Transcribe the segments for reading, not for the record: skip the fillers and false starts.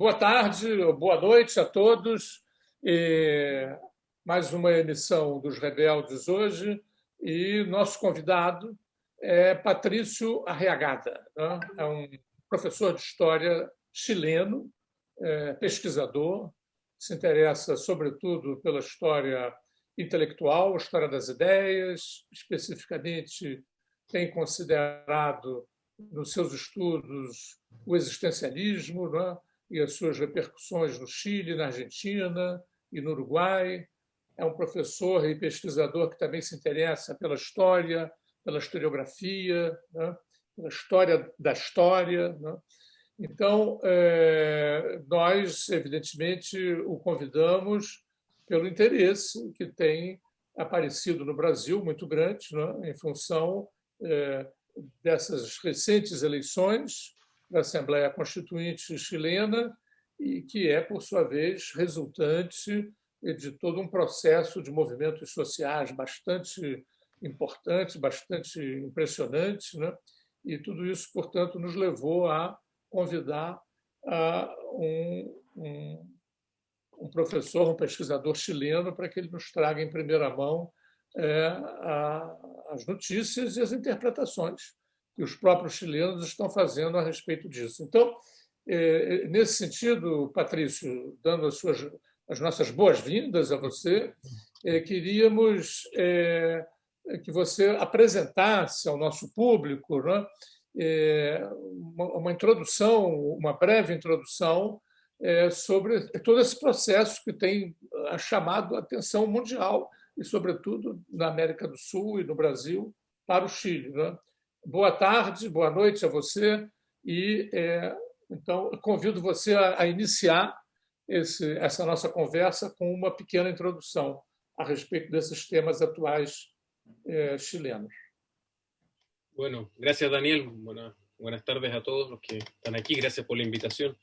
Boa tarde, ou boa noite a todos. Mais uma emissão dos Rebeldes hoje e nosso convidado é Patrício Arriagada, né? É um professor de história chileno, pesquisador, se interessa sobretudo pela história intelectual, a história das ideias, especificamente tem considerado nos seus estudos o existencialismo, né? E as suas repercussões no Chile, na Argentina e no Uruguai. É um professor e pesquisador que também se interessa pela história, pela historiografia, né? Pela história da história, né? Então, nós, evidentemente, o convidamos pelo interesse que tem aparecido no Brasil, muito grande, né? Em função dessas recentes eleições da Assembleia Constituinte chilena e que é, por sua vez, resultante de todo um processo de movimentos sociais bastante importante, bastante impressionante, né? E tudo isso, portanto, nos levou a convidar um professor, um pesquisador chileno, para que ele nos traga em primeira mão as notícias e as interpretações que os próprios chilenos estão fazendo a respeito disso. Então, nesse sentido, Patrício, dando as nossas boas-vindas a você, queríamos que você apresentasse ao nosso público, né, uma introdução, uma breve introdução sobre todo esse processo que tem chamado a atenção mundial e, sobretudo, na América do Sul e no Brasil, para o Chile, né? Boa tarde, boa noite a você e, então, convido você a iniciar essa nossa conversa com uma pequena introdução a respeito desses temas atuais chilenos. Bueno, gracias Daniel, buenas tardes a todos los que están aquí, gracias por la invitación.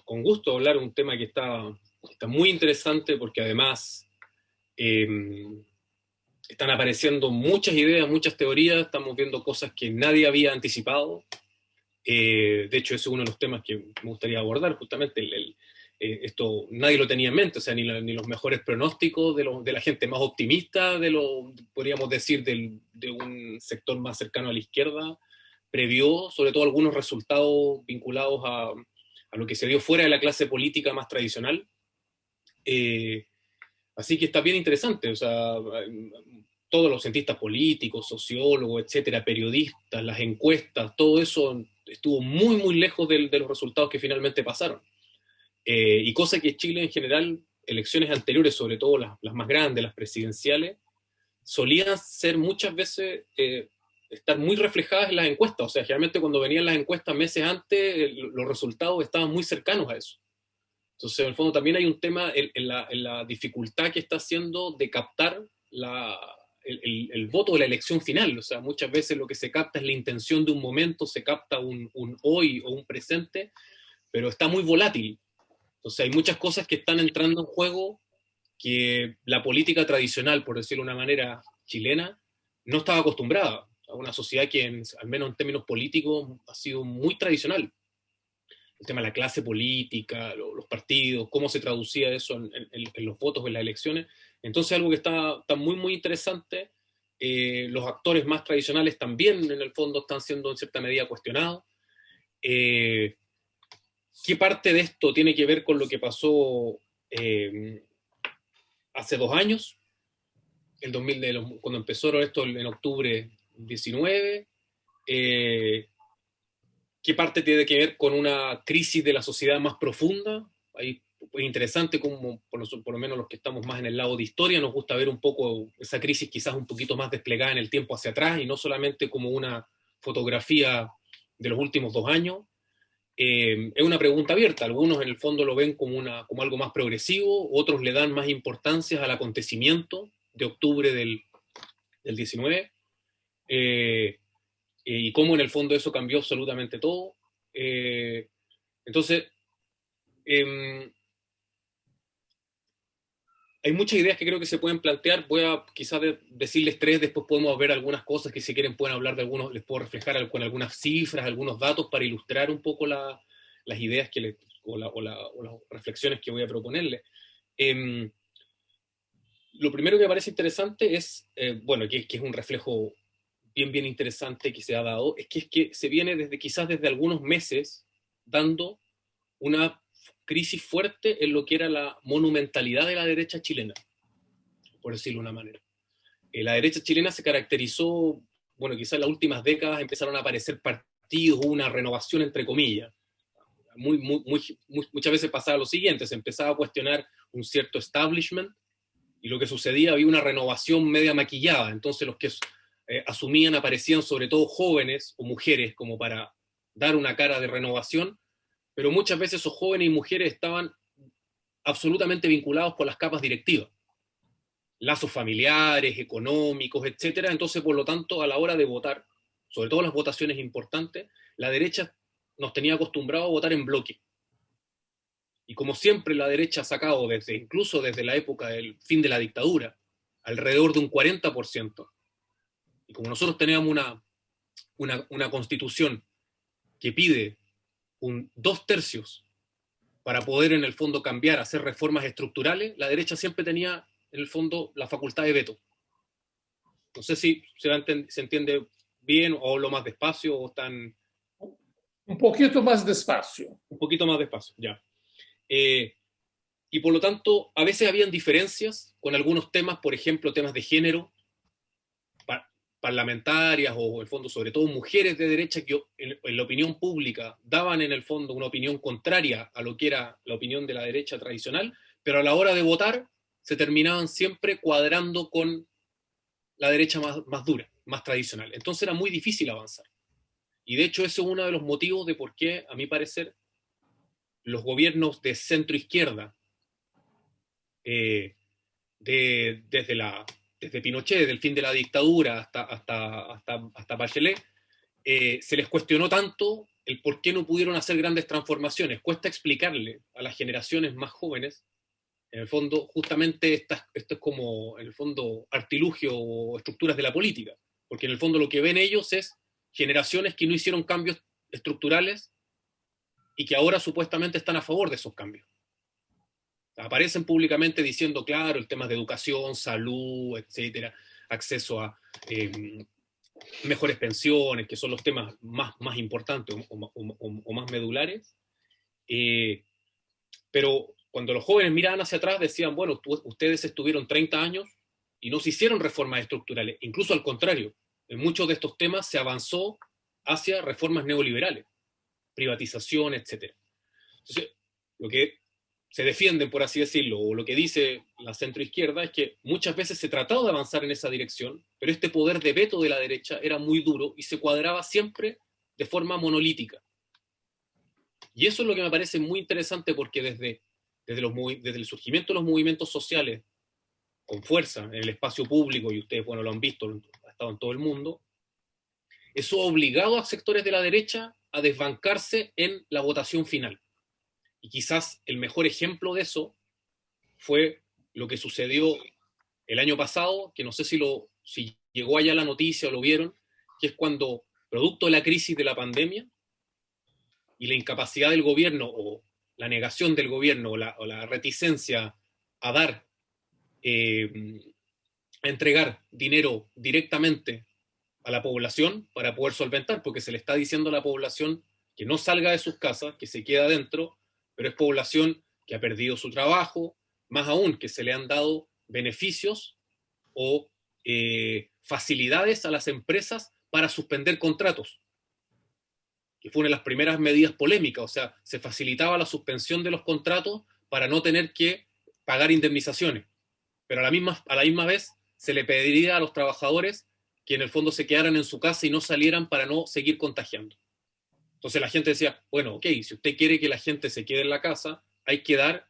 Con gusto hablar un tema que está muy interesante porque además están apareciendo muchas ideas, muchas teorías, estamos viendo cosas que nadie había anticipado. De hecho, ese es uno de los temas que me gustaría abordar, justamente esto nadie lo tenía en mente, o sea, ni los mejores pronósticos de la gente más optimista, podríamos decir, de un sector más cercano a la izquierda, previó sobre todo algunos resultados vinculados a lo que se dio fuera de la clase política más tradicional. Así que está bien interesante, o sea, todos los cientistas políticos, sociólogos, etcétera, periodistas, las encuestas, todo eso estuvo muy, muy lejos de los resultados que finalmente pasaron. Y cosa que Chile en general, elecciones anteriores, sobre todo las más grandes, las presidenciales, solían ser muchas veces, estar muy reflejadas en las encuestas. O sea, generalmente cuando venían las encuestas meses antes, los resultados estaban muy cercanos a eso. Entonces, en el fondo también hay un tema en la dificultad que está haciendo de captar el voto de la elección final. O sea, muchas veces lo que se capta es la intención de un momento, se capta un hoy o un presente, pero está muy volátil. Entonces hay muchas cosas que están entrando en juego que la política tradicional, por decirlo de una manera chilena, no estaba acostumbrada a una sociedad que, al menos en términos políticos, ha sido muy tradicional. El tema de la clase política, los partidos, cómo se traducía eso en los votos, en las elecciones. Entonces algo que está muy, muy interesante. Los actores más tradicionales también, en el fondo, están siendo en cierta medida cuestionados. ¿Qué parte de esto tiene que ver con lo que pasó hace 2 años? Cuando empezó esto en octubre 19. ¿Qué parte tiene que ver con una crisis de la sociedad más profunda? Ahí es interesante como, por lo menos los que estamos más en el lado de historia, nos gusta ver un poco esa crisis quizás un poquito más desplegada en el tiempo hacia atrás y no solamente como una fotografía de los últimos 2 años. Es una pregunta abierta. Algunos en el fondo lo ven como algo más progresivo, otros le dan más importancia al acontecimiento de octubre del 19. Y cómo en el fondo eso cambió absolutamente todo. Entonces, hay muchas ideas que creo que se pueden plantear. Voy a quizás decirles 3, después podemos ver algunas cosas que si quieren pueden hablar de algunos, les puedo reflejar con algunas cifras, algunos datos para ilustrar un poco la las ideas o las reflexiones que voy a proponerle. Lo primero que me parece interesante es, bueno, que es un reflejo bien interesante que se ha dado, es que se viene quizás desde algunos meses dando una crisis fuerte en lo que era la monumentalidad de la derecha chilena, por decirlo de una manera. La derecha chilena se caracterizó, bueno, quizás en las últimas décadas empezaron a aparecer partidos, una renovación entre comillas. Muchas veces pasaba lo siguiente, se empezaba a cuestionar un cierto establishment, y lo que sucedía, había una renovación media maquillada, entonces los que asumían aparecían sobre todo jóvenes o mujeres como para dar una cara de renovación, pero muchas veces esos jóvenes y mujeres estaban absolutamente vinculados con las capas directivas, lazos familiares, económicos, etcétera. Entonces, por lo tanto, a la hora de votar, sobre todo las votaciones importantes, la derecha nos tenía acostumbrados a votar en bloque. Y como siempre la derecha ha sacado, incluso desde la época del fin de la dictadura, alrededor de un 40%, y como nosotros teníamos una constitución que pide un 2/3 para poder en el fondo cambiar, hacer reformas estructurales, la derecha siempre tenía en el fondo la facultad de veto. No sé si se entiende bien o lo más despacio o tan... Un poquito más despacio. Un poquito más despacio, ya. Y por lo tanto, a veces habían diferencias con algunos temas, por ejemplo, temas de género, parlamentarias o en el fondo sobre todo mujeres de derecha que en la opinión pública daban en el fondo una opinión contraria a lo que era la opinión de la derecha tradicional, pero a la hora de votar se terminaban siempre cuadrando con la derecha más dura, más tradicional. Entonces era muy difícil avanzar. Y de hecho eso es uno de los motivos de por qué, a mi parecer, los gobiernos de centro izquierda, desde Pinochet, desde el fin de la dictadura hasta Bachelet, se les cuestionó tanto el por qué no pudieron hacer grandes transformaciones. Cuesta explicarle a las generaciones más jóvenes, en el fondo, justamente esto es como, en el fondo, artilugio o estructuras de la política, porque en el fondo lo que ven ellos es generaciones que no hicieron cambios estructurales y que ahora supuestamente están a favor de esos cambios. Aparecen públicamente diciendo, claro, el tema de educación, salud, etcétera, acceso a mejores pensiones, que son los temas más importantes o más medulares. Pero cuando los jóvenes miraban hacia atrás decían, bueno, ustedes estuvieron 30 años y no se hicieron reformas estructurales. Incluso al contrario, en muchos de estos temas se avanzó hacia reformas neoliberales, privatización, etcétera. Entonces, lo que se defienden, por así decirlo, o lo que dice la centroizquierda es que muchas veces se trató de avanzar en esa dirección, pero este poder de veto de la derecha era muy duro y se cuadraba siempre de forma monolítica. Y eso es lo que me parece muy interesante porque desde el surgimiento de los movimientos sociales con fuerza en el espacio público, y ustedes, bueno, lo han visto, ha estado en todo el mundo, eso ha obligado a sectores de la derecha a desbancarse en la votación final. Y quizás el mejor ejemplo de eso fue lo que sucedió el año pasado, que no sé si llegó allá la noticia o lo vieron, que es cuando, producto de la crisis de la pandemia y la incapacidad del gobierno o la negación del gobierno o la reticencia a dar, a entregar dinero directamente a la población para poder solventar, porque se le está diciendo a la población que no salga de sus casas, que se queda adentro, pero es población que ha perdido su trabajo, más aún que se le han dado beneficios o facilidades a las empresas para suspender contratos, que fue una de las primeras medidas polémicas, o sea, se facilitaba la suspensión de los contratos para no tener que pagar indemnizaciones, pero a la misma vez se le pediría a los trabajadores que en el fondo se quedaran en su casa y no salieran para no seguir contagiando. Entonces la gente decía, bueno, ok, si usted quiere que la gente se quede en la casa, hay que dar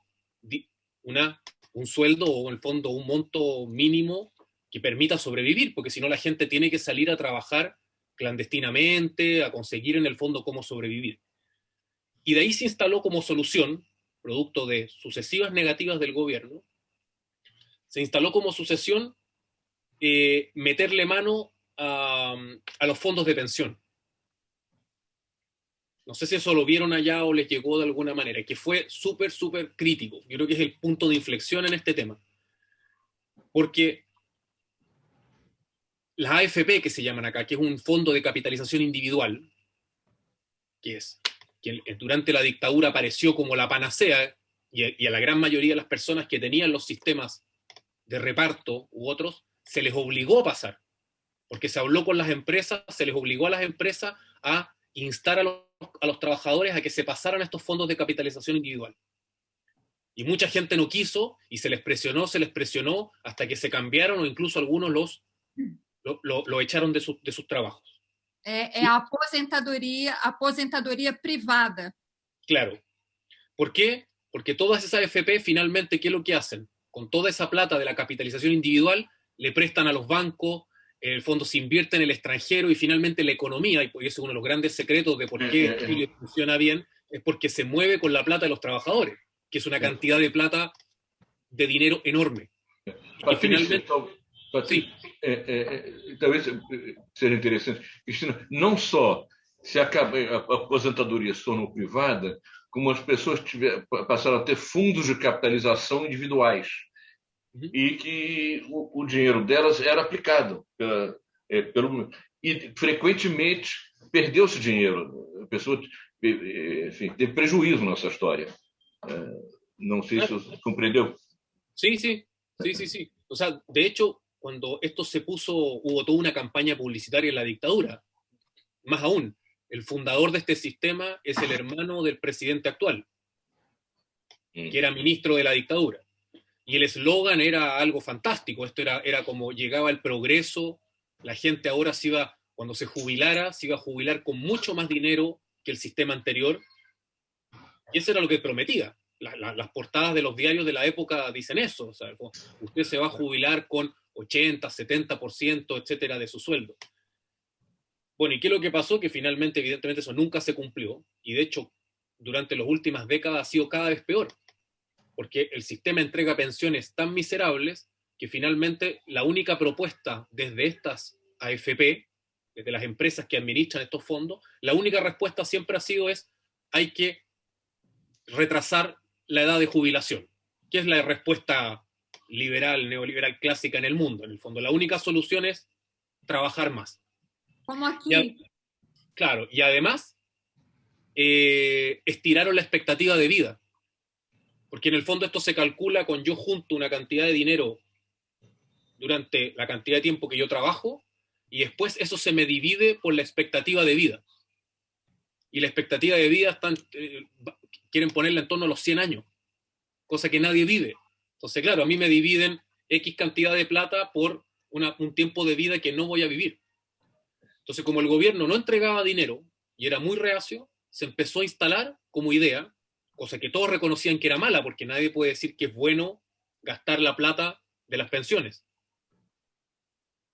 un sueldo o en el fondo un monto mínimo que permita sobrevivir, porque si no la gente tiene que salir a trabajar clandestinamente, a conseguir en el fondo cómo sobrevivir. Y de ahí se instaló como solución, producto de sucesivas negativas del gobierno, se instaló como sucesión meterle mano a los fondos de pensión. No sé si eso lo vieron allá o les llegó de alguna manera, que fue súper, súper crítico. Yo creo que es el punto de inflexión en este tema. Porque las AFP, que se llaman acá, que es un fondo de capitalización individual, que durante la dictadura apareció como la panacea, y a la gran mayoría de las personas que tenían los sistemas de reparto u otros, se les obligó a pasar, porque se habló con las empresas, se les obligó a las empresas a instar a los trabajadores a que se pasaran a estos fondos de capitalización individual. Y mucha gente no quiso y se les presionó hasta que se cambiaron o incluso algunos lo echaron de sus trabajos. É a aposentadoria privada. Claro. ¿Por qué? Porque todas esas AFP finalmente, ¿qué es lo que hacen? Con toda esa plata de la capitalización individual, le prestan a los bancos, el fondo se invierte en el extranjero y finalmente la economía, y ese es uno de los grandes secretos de por qué Chile funciona bien, es porque se mueve con la plata de los trabajadores, que es una cantidad de plata, de dinero enorme. Patrícia, talvez seja interessante, Cristina, não só se a aposentadoria se tornou privada, como as pessoas passaram a ter fundos de capitalização individuais, e que o dinheiro delas era aplicado e frequentemente perdeu-se dinheiro. A pessoa, enfim, teve prejuízo nessa história. Não sei se você compreendeu. Sí. O sea, de hecho, cuando esto se puso, hubo toda una campaña publicitaria en la dictadura. Más aún, el fundador de este sistema es el hermano del presidente actual, que era ministro de la dictadura. Y el eslogan era algo fantástico. Esto era como llegaba el progreso, la gente ahora cuando se jubilara, se iba a jubilar con mucho más dinero que el sistema anterior. Y eso era lo que prometía. Las portadas de los diarios de la época dicen eso. O sea, usted se va a jubilar con 80, 70%, etcétera, de su sueldo. Bueno, ¿y qué es lo que pasó? Que finalmente, evidentemente, eso nunca se cumplió. Y de hecho, durante las últimas décadas ha sido cada vez peor. Porque el sistema entrega pensiones tan miserables que finalmente la única propuesta desde estas AFP, desde las empresas que administran estos fondos, la única respuesta siempre ha sido hay que retrasar la edad de jubilación, que es la respuesta liberal, neoliberal clásica en el mundo. En el fondo, la única solución es trabajar más. Como aquí. Claro, y además estiraron la expectativa de vida. Porque en el fondo esto se calcula con yo junto una cantidad de dinero durante la cantidad de tiempo que yo trabajo y después eso se me divide por la expectativa de vida. Y la expectativa de vida quieren ponerla en torno a los 100 años, cosa que nadie vive. Entonces, claro, a mí me dividen X cantidad de plata por un tiempo de vida que no voy a vivir. Entonces, como el gobierno no entregaba dinero y era muy reacio, se empezó a instalar como idea, cosa que todos reconocían que era mala, porque nadie puede decir que es bueno gastar la plata de las pensiones.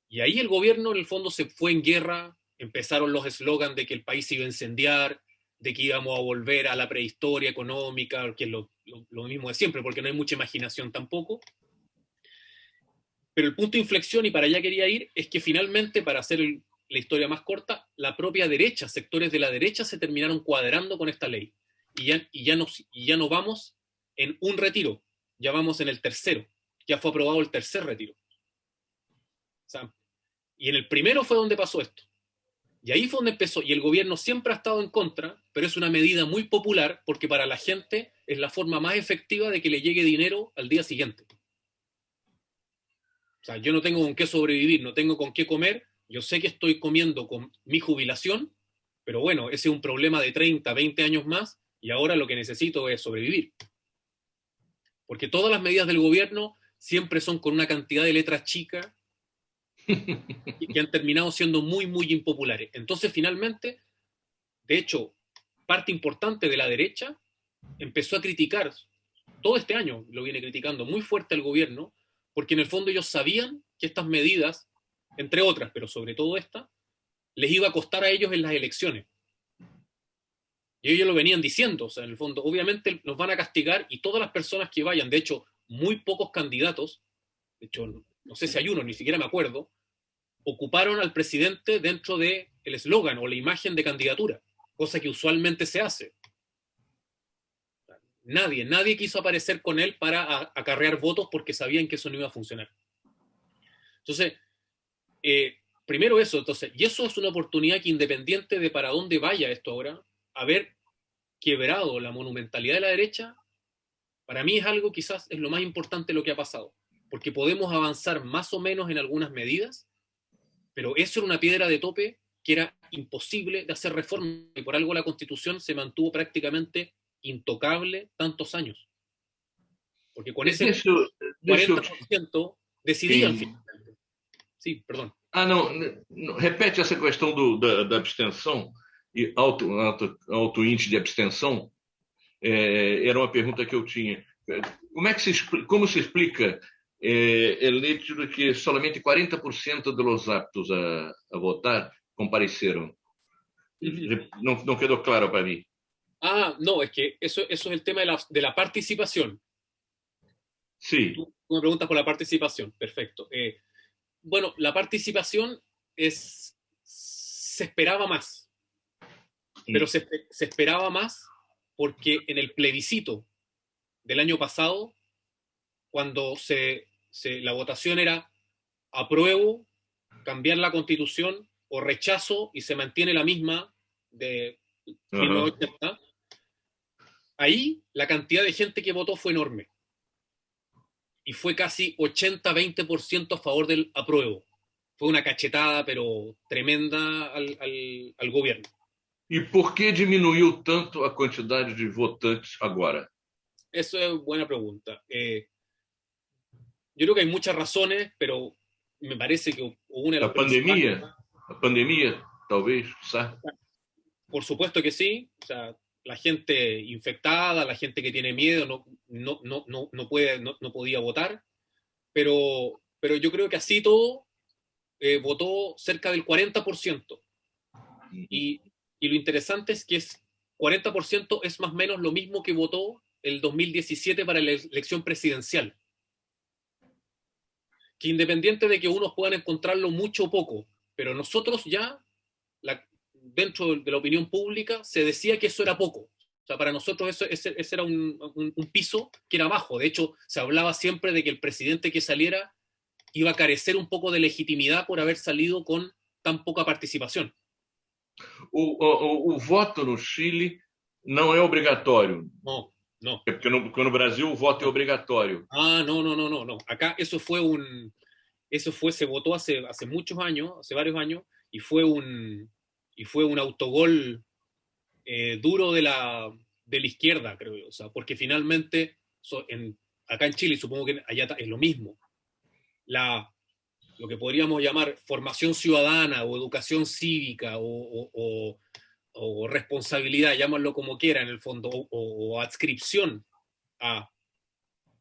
Y ahí el gobierno, en el fondo, se fue en guerra, empezaron los eslogans de que el país se iba a incendiar, de que íbamos a volver a la prehistoria económica, que es lo mismo de siempre, porque no hay mucha imaginación tampoco. Pero el punto de inflexión, y para allá quería ir, es que finalmente, para hacer la historia más corta, la propia derecha, sectores de la derecha se terminaron cuadrando con esta ley. Y ya no vamos en un retiro, ya vamos en el tercero. Ya fue aprobado el tercer retiro. O sea, y en el primero fue donde pasó esto. Y ahí fue donde empezó. Y el gobierno siempre ha estado en contra, pero es una medida muy popular porque para la gente es la forma más efectiva de que le llegue dinero al día siguiente. O sea, yo no tengo con qué sobrevivir, no tengo con qué comer. Yo sé que estoy comiendo con mi jubilación, pero bueno, ese es un problema de 30, 20 años más. Y ahora lo que necesito es sobrevivir. Porque todas las medidas del gobierno siempre son con una cantidad de letras chicas que han terminado siendo muy, muy impopulares. Entonces, finalmente, de hecho, parte importante de la derecha empezó a criticar, todo este año lo viene criticando muy fuerte al gobierno, porque en el fondo ellos sabían que estas medidas, entre otras, pero sobre todo esta, les iba a costar a ellos en las elecciones. Y ellos lo venían diciendo, o sea, en el fondo, obviamente nos van a castigar y todas las personas que vayan, de hecho, muy pocos candidatos, de hecho, no sé si hay uno, ni siquiera me acuerdo, ocuparon al presidente dentro del eslogan o la imagen de candidatura. cosa que usualmente se hace. Nadie quiso aparecer con él para acarrear votos porque sabían que eso no iba a funcionar. Entonces, primero eso, y eso es una oportunidad que, independiente de para dónde vaya esto ahora, haber quebrado la monumentalidad de la derecha, para mí es algo, quizás es lo más importante lo que ha pasado, porque podemos avanzar más o menos en algunas medidas, pero eso era una piedra de tope que era imposible de hacer reforma, y por algo la Constitución se mantuvo prácticamente intocable tantos años. Porque con ese 40% decidían finalmente. Sí, perdón. Não. Repete essa questão da abstenção e alto índice de abstenção. Era uma pergunta que eu tinha. Como se explica el hecho de que solamente 40% de los aptos a votar compareceram? Não quedou claro para mí. No, es que eso es el tema de la participación. Sí. Tú me preguntas por la participación, perfecto. Bueno, la participación se esperaba más, pero se esperaba más porque en el plebiscito del año pasado, cuando la votación era apruebo, cambiar la Constitución, o rechazo y se mantiene la misma de 1980, ahí la cantidad de gente que votó fue enorme. Y fue casi 80-20% a favor del apruebo. Fue una cachetada, pero tremenda al gobierno. E por que diminuiu tanto a quantidade de votantes agora? Eso es buena pregunta. Yo creo que hay muchas razones, pero me parece que una de las principales... A pandemia, talvez, ¿sabes? Por supuesto que sí. O sea, la gente infectada, la gente que tiene miedo no podía votar, pero yo creo que así todo votó cerca del 40%. Y lo interesante es que 40% es más o menos lo mismo que votó el 2017 para la elección presidencial. Que independiente de que unos puedan encontrarlo mucho o poco, pero nosotros ya, dentro de la opinión pública, se decía que eso era poco. O sea, para nosotros ese era un piso que era bajo. De hecho, se hablaba siempre de que el presidente que saliera iba a carecer un poco de legitimidad por haber salido con tan poca participación. O voto no Chile não é obrigatório. No. Porque no Brasil o voto é obrigatório. No. Acá se votó hace muchos años, hace varios años, y fue un autogol duro de la izquierda, creo yo. O sea, porque finalmente, acá en Chile, supongo que allá es lo mismo. Lo que podríamos llamar formación ciudadana o educación cívica o responsabilidad, llámalo como quiera en el fondo, o adscripción a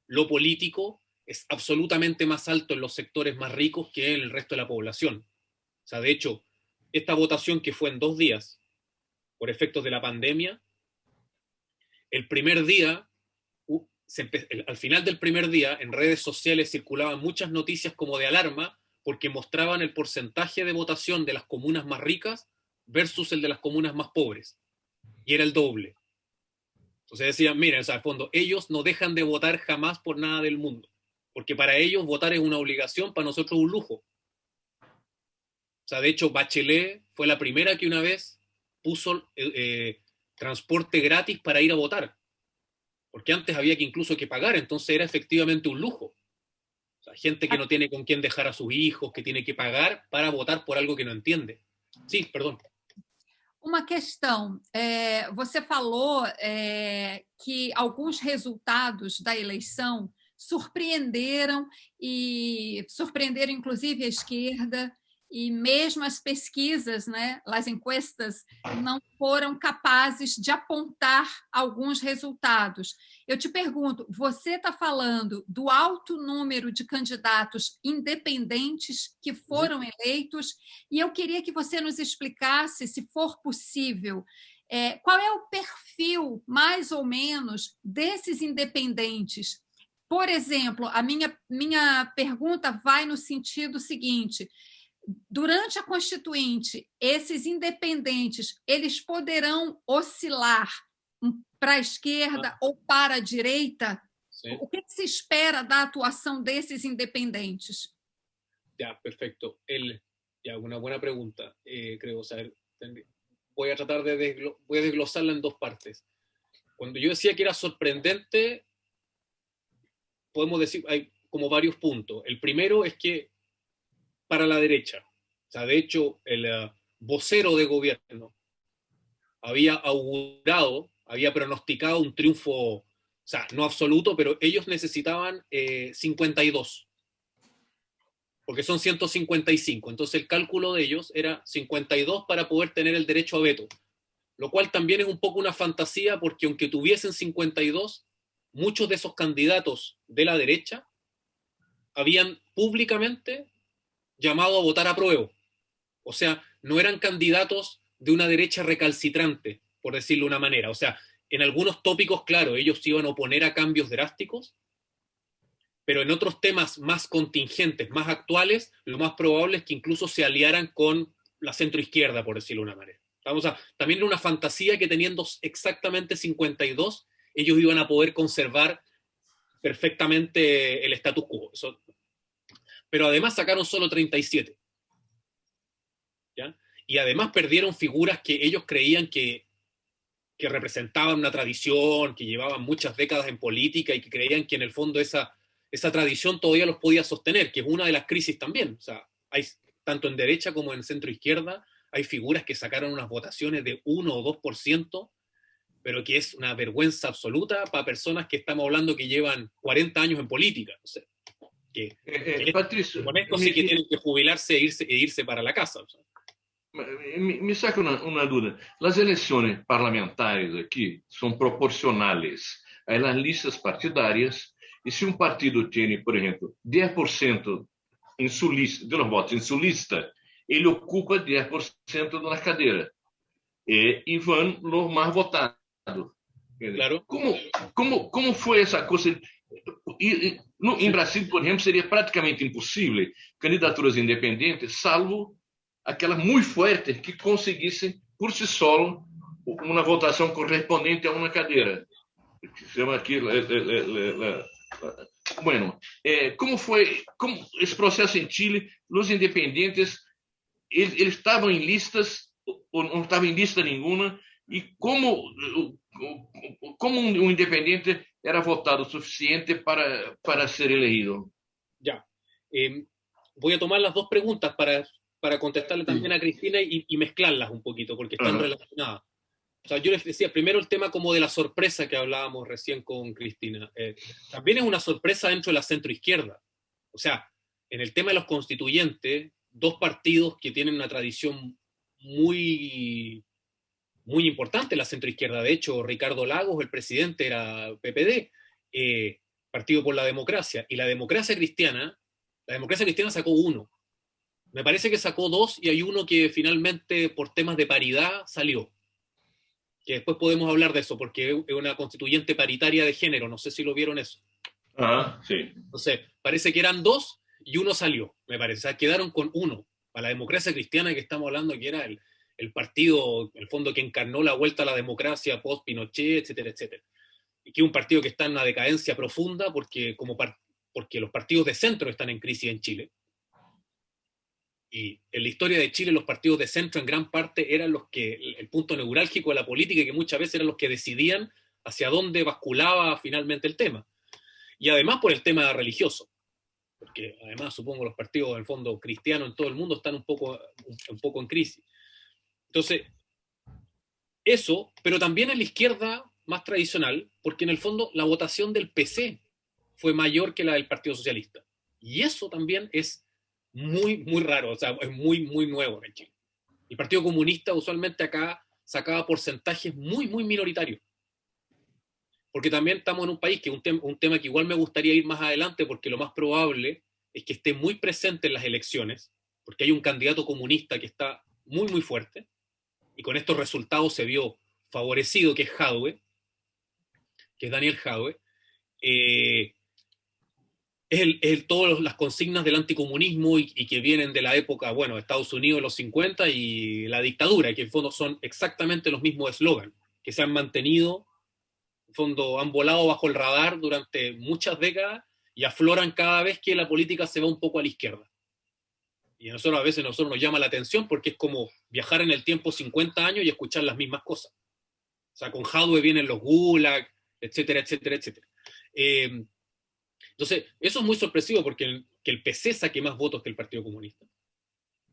lo político, es absolutamente más alto en los sectores más ricos que en el resto de la población. O sea, de hecho, esta votación que fue en 2 días, por efectos de la pandemia, el primer día, al final del primer día, en redes sociales circulaban muchas noticias como de alarma, porque mostraban el porcentaje de votación de las comunas más ricas versus el de las comunas más pobres. Y era el doble. Entonces decían, miren, o sea, al fondo, ellos no dejan de votar jamás por nada del mundo. Porque para ellos votar es una obligación, para nosotros un lujo. O sea, de hecho, Bachelet fue la primera que una vez puso transporte gratis para ir a votar. Porque antes había que incluso que pagar, entonces era efectivamente un lujo. O sea, gente que no tiene con quién dejar a sus hijos, que tiene que pagar para votar por algo que no entiende. Sí, perdón. Uma questão, você falou que alguns resultados da eleição surpreenderam inclusive a esquerda, e mesmo as pesquisas, né, as encuestas, não foram capazes de apontar alguns resultados. Eu te pergunto, você está falando do alto número de candidatos independentes que foram eleitos, e eu queria que você nos explicasse, se for possível, qual é o perfil, mais ou menos, desses independentes. Por exemplo, a minha pergunta vai no sentido seguinte: durante a Constituinte, esses independentes, eles poderão oscilar para a esquerda ou para a direita? Sí. O que se espera da atuação desses independentes? Ya, perfecto. Ya, una buena pregunta, creo. O sea, voy a tratar voy a desglosarla en dos partes. Cuando yo decía que era sorprendente, podemos decir, hay como varios puntos. El primero es que para la derecha, o sea, de hecho, el vocero de gobierno había pronosticado un triunfo, o sea, no absoluto, pero ellos necesitaban 52, porque son 155. Entonces el cálculo de ellos era 52 para poder tener el derecho a veto, lo cual también es un poco una fantasía, porque aunque tuviesen 52, muchos de esos candidatos de la derecha habían públicamente llamado a votar a prueba. O sea, no eran candidatos de una derecha recalcitrante, por decirlo de una manera. O sea, en algunos tópicos, claro, ellos se iban a oponer a cambios drásticos, pero en otros temas más contingentes, más actuales, lo más probable es que incluso se aliaran con la centroizquierda, por decirlo de una manera. Vamos a, también era una fantasía que teniendo exactamente 52, ellos iban a poder conservar perfectamente el status quo. Eso, pero además sacaron solo 37. ¿Ya? Y además perdieron figuras que ellos creían que representaban una tradición, que llevaban muchas décadas en política y que creían que en el fondo esa tradición todavía los podía sostener, que es una de las crisis también. O sea, hay, tanto en derecha como en centro izquierda, hay figuras que sacaron unas votaciones de 1 o 2%, pero que es una vergüenza absoluta para personas que estamos hablando que llevan 40 años en política. O sea, Patrício, con esto sí que tienen que jubilarse e irse para la casa. O sea. Me saca uma dúvida. As eleições parlamentares aqui são proporcionais às listas partidárias, e se um partido tem, por exemplo, 10% em sua lista, de los votos em sua lista, ele ocupa 10% da cadeira. E vão os mais votados. Claro. Como foi essa coisa? Em Brasil, por exemplo, seria praticamente impossível candidaturas independentes, salvo aquelas muito fortes que conseguissem, por si solo, uma votação correspondente a uma cadeira. Que se chama aqui... Bueno, como foi esse processo em Chile? Os independentes, eles estavam em listas ou não estavam em lista nenhuma? E como um independente era votado suficiente para ser elegido? Ya. Voy a tomar las dos preguntas para contestarle también a Cristina y mezclarlas un poquito, porque están relacionadas. O sea, yo les decía, primero el tema como de la sorpresa que hablábamos recién con Cristina. También es una sorpresa dentro de la centroizquierda. O sea, en el tema de los constituyentes, dos partidos que tienen una tradición muy, muy importante en la centroizquierda. De hecho, Ricardo Lagos, el presidente, era PPD, Partido por la Democracia. Y la democracia cristiana sacó uno. Me parece que sacó dos y hay uno que finalmente por temas de paridad salió. Que después podemos hablar de eso, porque es una constituyente paritaria de género, no sé si lo vieron eso. Sí. Entonces, parece que eran dos y uno salió, me parece. O sea, quedaron con uno. Para la democracia cristiana que estamos hablando, que era el partido, en el fondo, que encarnó la vuelta a la democracia post-Pinochet, etcétera, etcétera. Y que es un partido que está en una decadencia profunda porque los partidos de centro están en crisis en Chile. Y en la historia de Chile los partidos de centro en gran parte eran los que, el punto neurálgico de la política, que muchas veces eran los que decidían hacia dónde basculaba finalmente el tema. Y además por el tema religioso, porque además supongo los partidos en el fondo cristianos en todo el mundo están un poco en crisis. Entonces, eso, pero también en la izquierda más tradicional, porque en el fondo la votación del PC fue mayor que la del Partido Socialista. Y eso también es muy, muy raro, o sea, es muy, muy nuevo en Chile. El Partido Comunista usualmente acá sacaba porcentajes muy, muy minoritarios. Porque también estamos en un país que es un tema que igual me gustaría ir más adelante, porque lo más probable es que esté muy presente en las elecciones, porque hay un candidato comunista que está muy, muy fuerte, y con estos resultados se vio favorecido, que es Jadwe, que es Daniel Jadwe. todas las consignas del anticomunismo y que vienen de la época, bueno, de Estados Unidos de los 50 y la dictadura, que en fondo son exactamente los mismos eslogans, que se han mantenido, en fondo han volado bajo el radar durante muchas décadas y afloran cada vez que la política se va un poco a la izquierda. Y a veces nosotros nos llama la atención porque es como viajar en el tiempo 50 años y escuchar las mismas cosas. O sea, con Jadwe vienen los Gulag, etcétera, etcétera, etcétera. Entonces, eso es muy sorpresivo porque que el PC saque más votos que el Partido Comunista.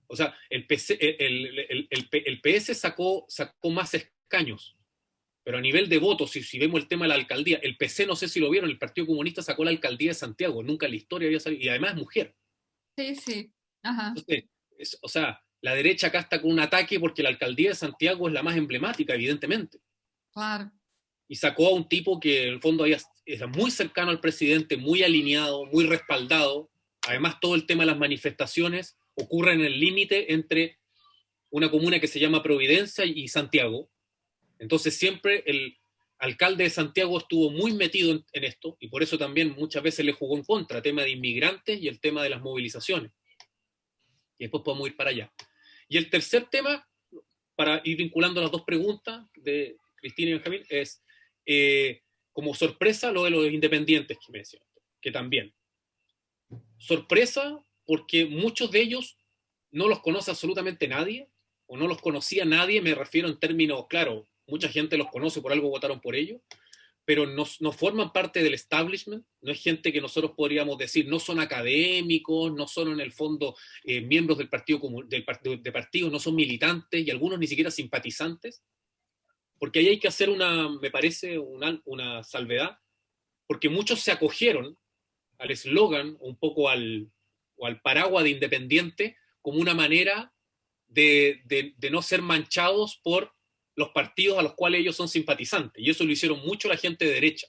O sea, el PS sacó más escaños, pero a nivel de votos, si vemos el tema de la alcaldía, el PC, no sé si lo vieron, el Partido Comunista sacó la alcaldía de Santiago, nunca en la historia había salido, y además es mujer. Sí, sí. Ajá. Entonces, o sea, la derecha acá está con un ataque porque la alcaldía de Santiago es la más emblemática, evidentemente. Claro. Y sacó a un tipo que en el fondo era muy cercano al presidente, muy alineado, muy respaldado. Además, todo el tema de las manifestaciones ocurre en el límite entre una comuna que se llama Providencia y Santiago. Entonces siempre el alcalde de Santiago estuvo muy metido en esto y por eso también muchas veces le jugó en contra, el tema de inmigrantes y el tema de las movilizaciones. Y después podemos ir para allá. Y el tercer tema, para ir vinculando las dos preguntas de Cristina y Benjamín, es como sorpresa lo de los independientes que mencionaste, que también. Sorpresa porque muchos de ellos no los conoce absolutamente nadie, o no los conocía nadie, me refiero en términos, claro, mucha gente los conoce, por algo votaron por ellos, pero no forman parte del establishment, no es gente que nosotros podríamos decir, no son académicos, no son en el fondo miembros del partido, de partidos, no son militantes y algunos ni siquiera simpatizantes, porque ahí hay que hacer me parece, una salvedad, porque muchos se acogieron al eslogan, un poco o al paraguas de independiente, como una manera de no ser manchados por los partidos a los cuales ellos son simpatizantes. Y eso lo hicieron mucho la gente de derecha.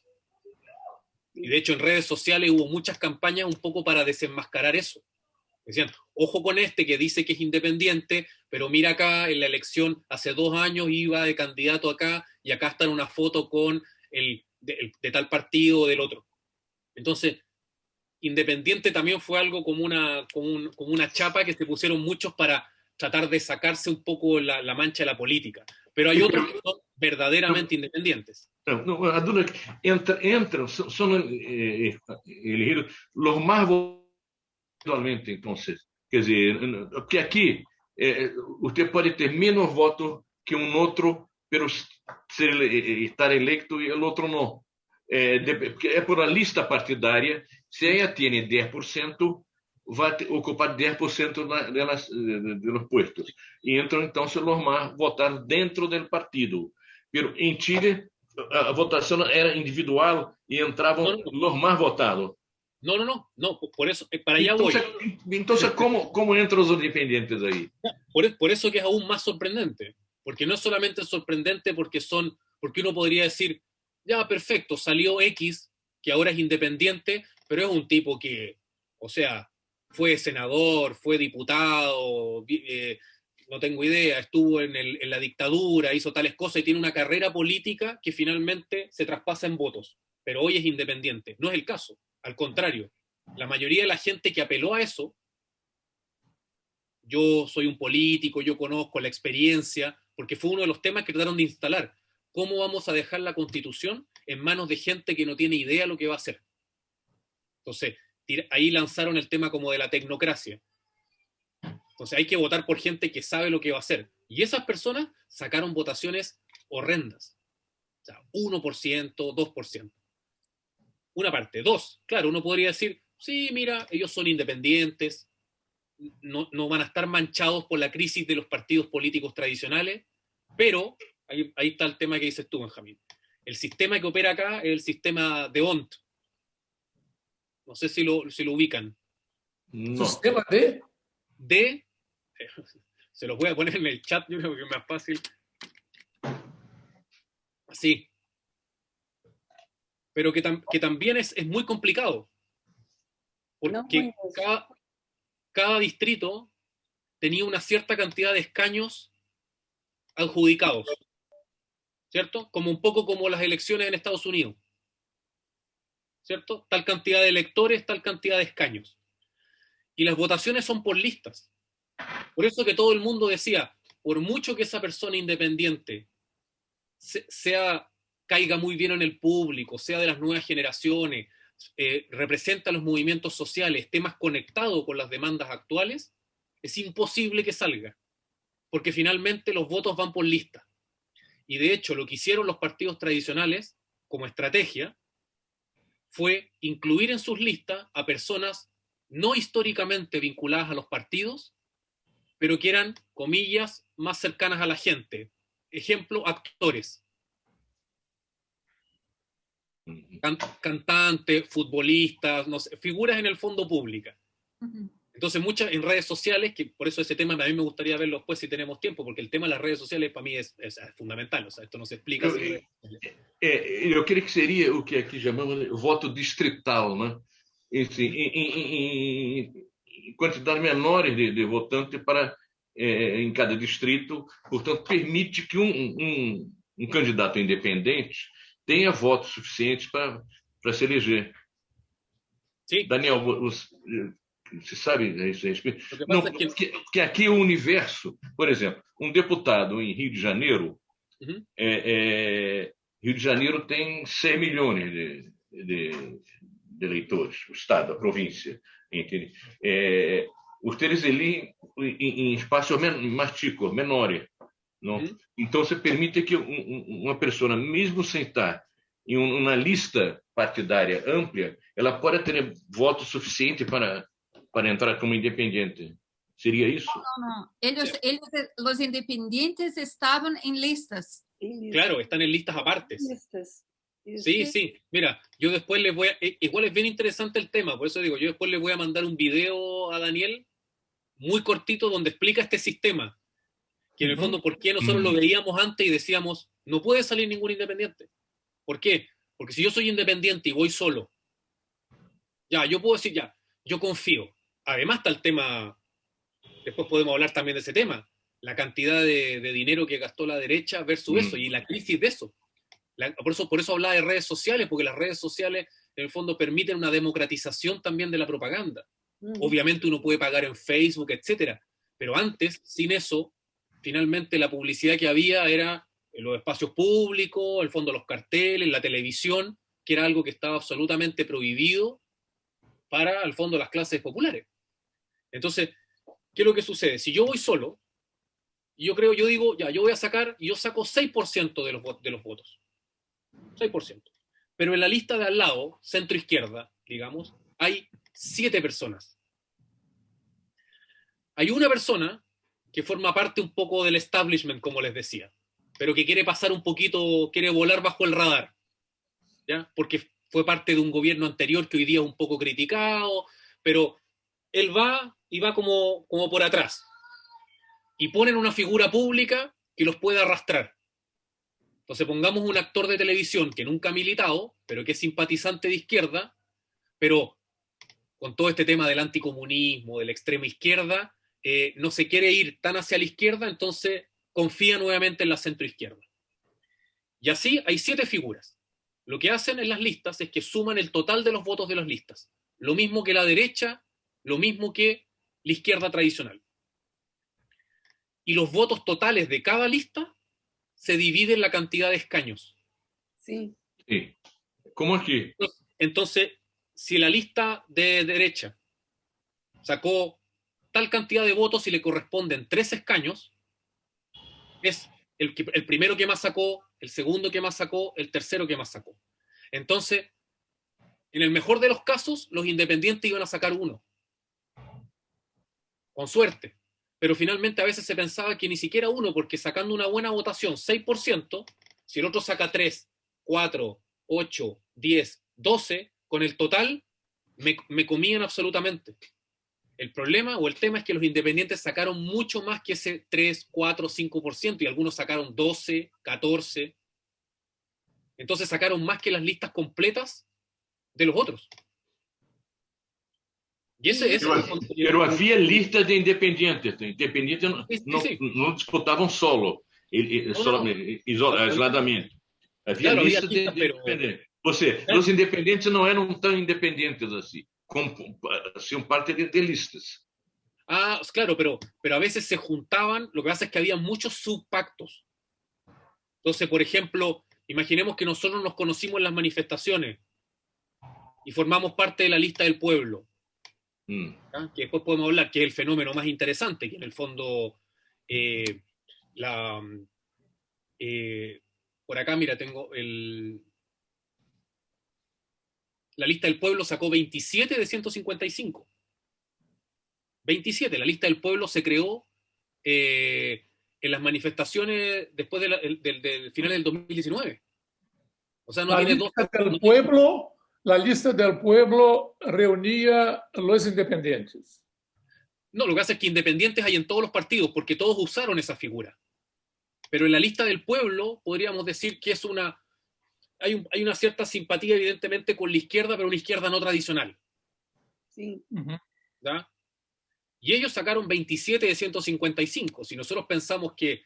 Y de hecho en redes sociales hubo muchas campañas un poco para desenmascarar eso. Decían, ojo con este que dice que es independiente, pero mira acá en la elección hace 2 años iba de candidato acá y acá está en una foto con de tal partido o del otro. Entonces, independiente también fue algo como una chapa que se pusieron muchos para tratar de sacarse un poco la mancha de la política. Pero hay otros que son verdaderamente independientes. No, a dúvida é que entram são elegidos os mais votos, então, quer dizer, porque aqui você pode ter menos votos que outro, pero estar eleito e o outro não. Porque é por a lista partidária, se ela tem 10%, vai ocupar 10% dos puestos. E entram, então, os mais votados dentro do partido. Pero em Chile, a votação era individual e entravam os mais votados. No, por eso, para allá voy. Entonces, ¿cómo entran los independientes ahí? Por eso que es aún más sorprendente, porque no es solamente sorprendente porque uno podría decir, ya, perfecto, salió X, que ahora es independiente, pero es un tipo que, o sea, fue senador, fue diputado, no tengo idea, estuvo en la dictadura, hizo tales cosas y tiene una carrera política que finalmente se traspasa en votos, pero hoy es independiente. No es el caso, al contrario. La mayoría de la gente que apeló a eso, yo soy un político, yo conozco la experiencia, porque fue uno de los temas que trataron de instalar. ¿Cómo vamos a dejar la Constitución en manos de gente que no tiene idea de lo que va a hacer? Entonces, ahí lanzaron el tema como de la tecnocracia. Entonces hay que votar por gente que sabe lo que va a hacer. Y esas personas sacaron votaciones horrendas. O sea, 1%, 2%. Una parte. 2, claro, uno podría decir, sí, mira, ellos son independientes, no van a estar manchados por la crisis de los partidos políticos tradicionales, pero ahí está el tema que dices tú, Benjamín. El sistema que opera acá es el sistema de ONT. No sé si lo ubican. No. ¿Sistema de? Se los voy a poner en el chat, yo creo que es más fácil. Así. Pero que también es muy complicado. Porque cada distrito tenía una cierta cantidad de escaños adjudicados. ¿Cierto? Como un poco como las elecciones en Estados Unidos. ¿cierto? Tal cantidad de electores, tal cantidad de escaños. Y las votaciones son por listas. Por eso que todo el mundo decía, por mucho que esa persona independiente caiga muy bien en el público, sea de las nuevas generaciones, representa los movimientos sociales, esté más conectado con las demandas actuales, es imposible que salga, porque finalmente los votos van por lista. Y de hecho, lo que hicieron los partidos tradicionales como estrategia fue incluir en sus listas a personas no históricamente vinculadas a los partidos, pero que eran, comillas, más cercanas a la gente. Ejemplo, actores. Cantantes, futbolistas, no sé, figuras en el fondo públicas. Entonces, muchas en redes sociales, que por eso ese tema a mí me gustaría verlo después si tenemos tiempo, porque el tema de las redes sociales para mí es fundamental, o sea, esto no se explica. Eu creio que seria o que aqui chamamos de voto distrital, né? Em quantidade menores de votantes em cada distrito, portanto, permite que um candidato independente tenha votos suficientes para se eleger. Sí. Daniel, você sabe a esse respeito? Não, porque aqui o universo, por exemplo, um deputado em Rio de Janeiro, Rio de Janeiro tem 100 milhões de eleitores, o estado, a província, entende? Ustedes ali em espaços mais chicos, menores, não? Então você permite que uma pessoa, mesmo sem estar em uma lista partidária ampla, ela pode ter votos suficientes para entrar como independente. ¿Sería eso? No. Los independientes estaban en listas. Claro, están en listas apartes. Sí. Mira, yo después les voy a... Igual es bien interesante el tema, por eso digo, yo después les voy a mandar un video a Daniel, muy cortito, donde explica este sistema. Que en el fondo, ¿por qué nosotros lo veíamos antes y decíamos, no puede salir ningún independiente? ¿Por qué? Porque si yo soy independiente y voy solo, ya, yo puedo decir, ya, yo confío. Además está el tema, después podemos hablar también de ese tema, la cantidad de dinero que gastó la derecha versus eso, y la crisis de eso. Por eso hablaba de redes sociales, porque las redes sociales en el fondo permiten una democratización también de la propaganda. Obviamente uno puede pagar en Facebook, etcétera, pero antes, sin eso, finalmente la publicidad que había era en los espacios públicos, el fondo los carteles, la televisión, que era algo que estaba absolutamente prohibido para, al fondo, las clases populares. Entonces, ¿qué es lo que sucede? Si yo voy solo, yo digo, ya, yo saco 6% de los votos. 6%. Pero en la lista de al lado, centro-izquierda, digamos, hay 7 personas. Hay una persona que forma parte un poco del establishment, como les decía, pero que quiere pasar un poquito, quiere volar bajo el radar, ¿ya? Porque fue parte de un gobierno anterior que hoy día es un poco criticado, pero él va como por atrás. Y ponen una figura pública que los puede arrastrar. Entonces pongamos un actor de televisión que nunca ha militado, pero que es simpatizante de izquierda, pero con todo este tema del anticomunismo, de la extrema izquierda, no se quiere ir tan hacia la izquierda, entonces confía nuevamente en la centroizquierda. Y así hay 7 figuras. Lo que hacen en las listas es que suman el total de los votos de las listas. Lo mismo que la derecha, lo mismo que la izquierda tradicional. Y los votos totales de cada lista se dividen la cantidad de escaños. Sí. ¿Cómo aquí? Entonces, si la lista de derecha sacó tal cantidad de votos y le corresponden 3 escaños, es el primero que más sacó, el segundo que más sacó, el tercero que más sacó. Entonces, en el mejor de los casos, los independientes iban a sacar 1. Con suerte. Pero finalmente a veces se pensaba que ni siquiera 1, porque sacando una buena votación, 6%, si el otro saca 3, 4, 8, 10, 12, con el total me comían absolutamente. El problema o el tema es que los independientes sacaron mucho más que ese 3, 4, 5%, y algunos sacaron 12, 14. Entonces sacaron más que las listas completas de los otros. Y Pero había listas de independientes. Independientes no disputaban solo, aisladamente. Había listas de independientes. Ou seja, os independentes não eram tão independentes assim, como hacían parte de listas. Ah, claro, pero a veces se juntaban, lo que pasa es que había muchos subpactos. Entonces, por ejemplo, imaginemos que nosotros nos conocimos en las manifestaciones y formamos parte de la lista del pueblo, ¿ya? Que después podemos hablar, que es el fenómeno más interesante, que en el fondo la, por acá, mira, tengo la lista del pueblo sacó 27 de 155. 27, la lista del pueblo se creó en las manifestaciones después del final del 2019. O sea, no La tiene lista del pueblo, la lista del pueblo reunía los independientes. No, lo que pasa es que independientes hay en todos los partidos, porque todos usaron esa figura. Pero en la lista del pueblo podríamos decir que es hay una cierta simpatía, evidentemente, con la izquierda, pero una izquierda no tradicional. Sí. ¿Ya? Y ellos sacaron 27 de 155. Si nosotros pensamos que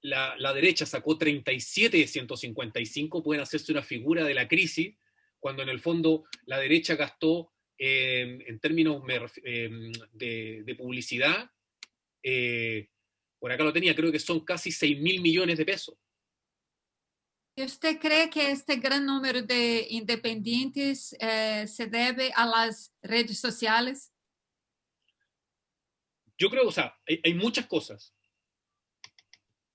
la derecha sacó 37 de 155, pueden hacerse una figura de la crisis, cuando en el fondo la derecha gastó, en términos de publicidad, por acá lo tenía, creo que son casi 6.000 millones de pesos. ¿Y usted cree que este gran número de independientes se debe a las redes sociales? Yo creo, o sea, hay muchas cosas.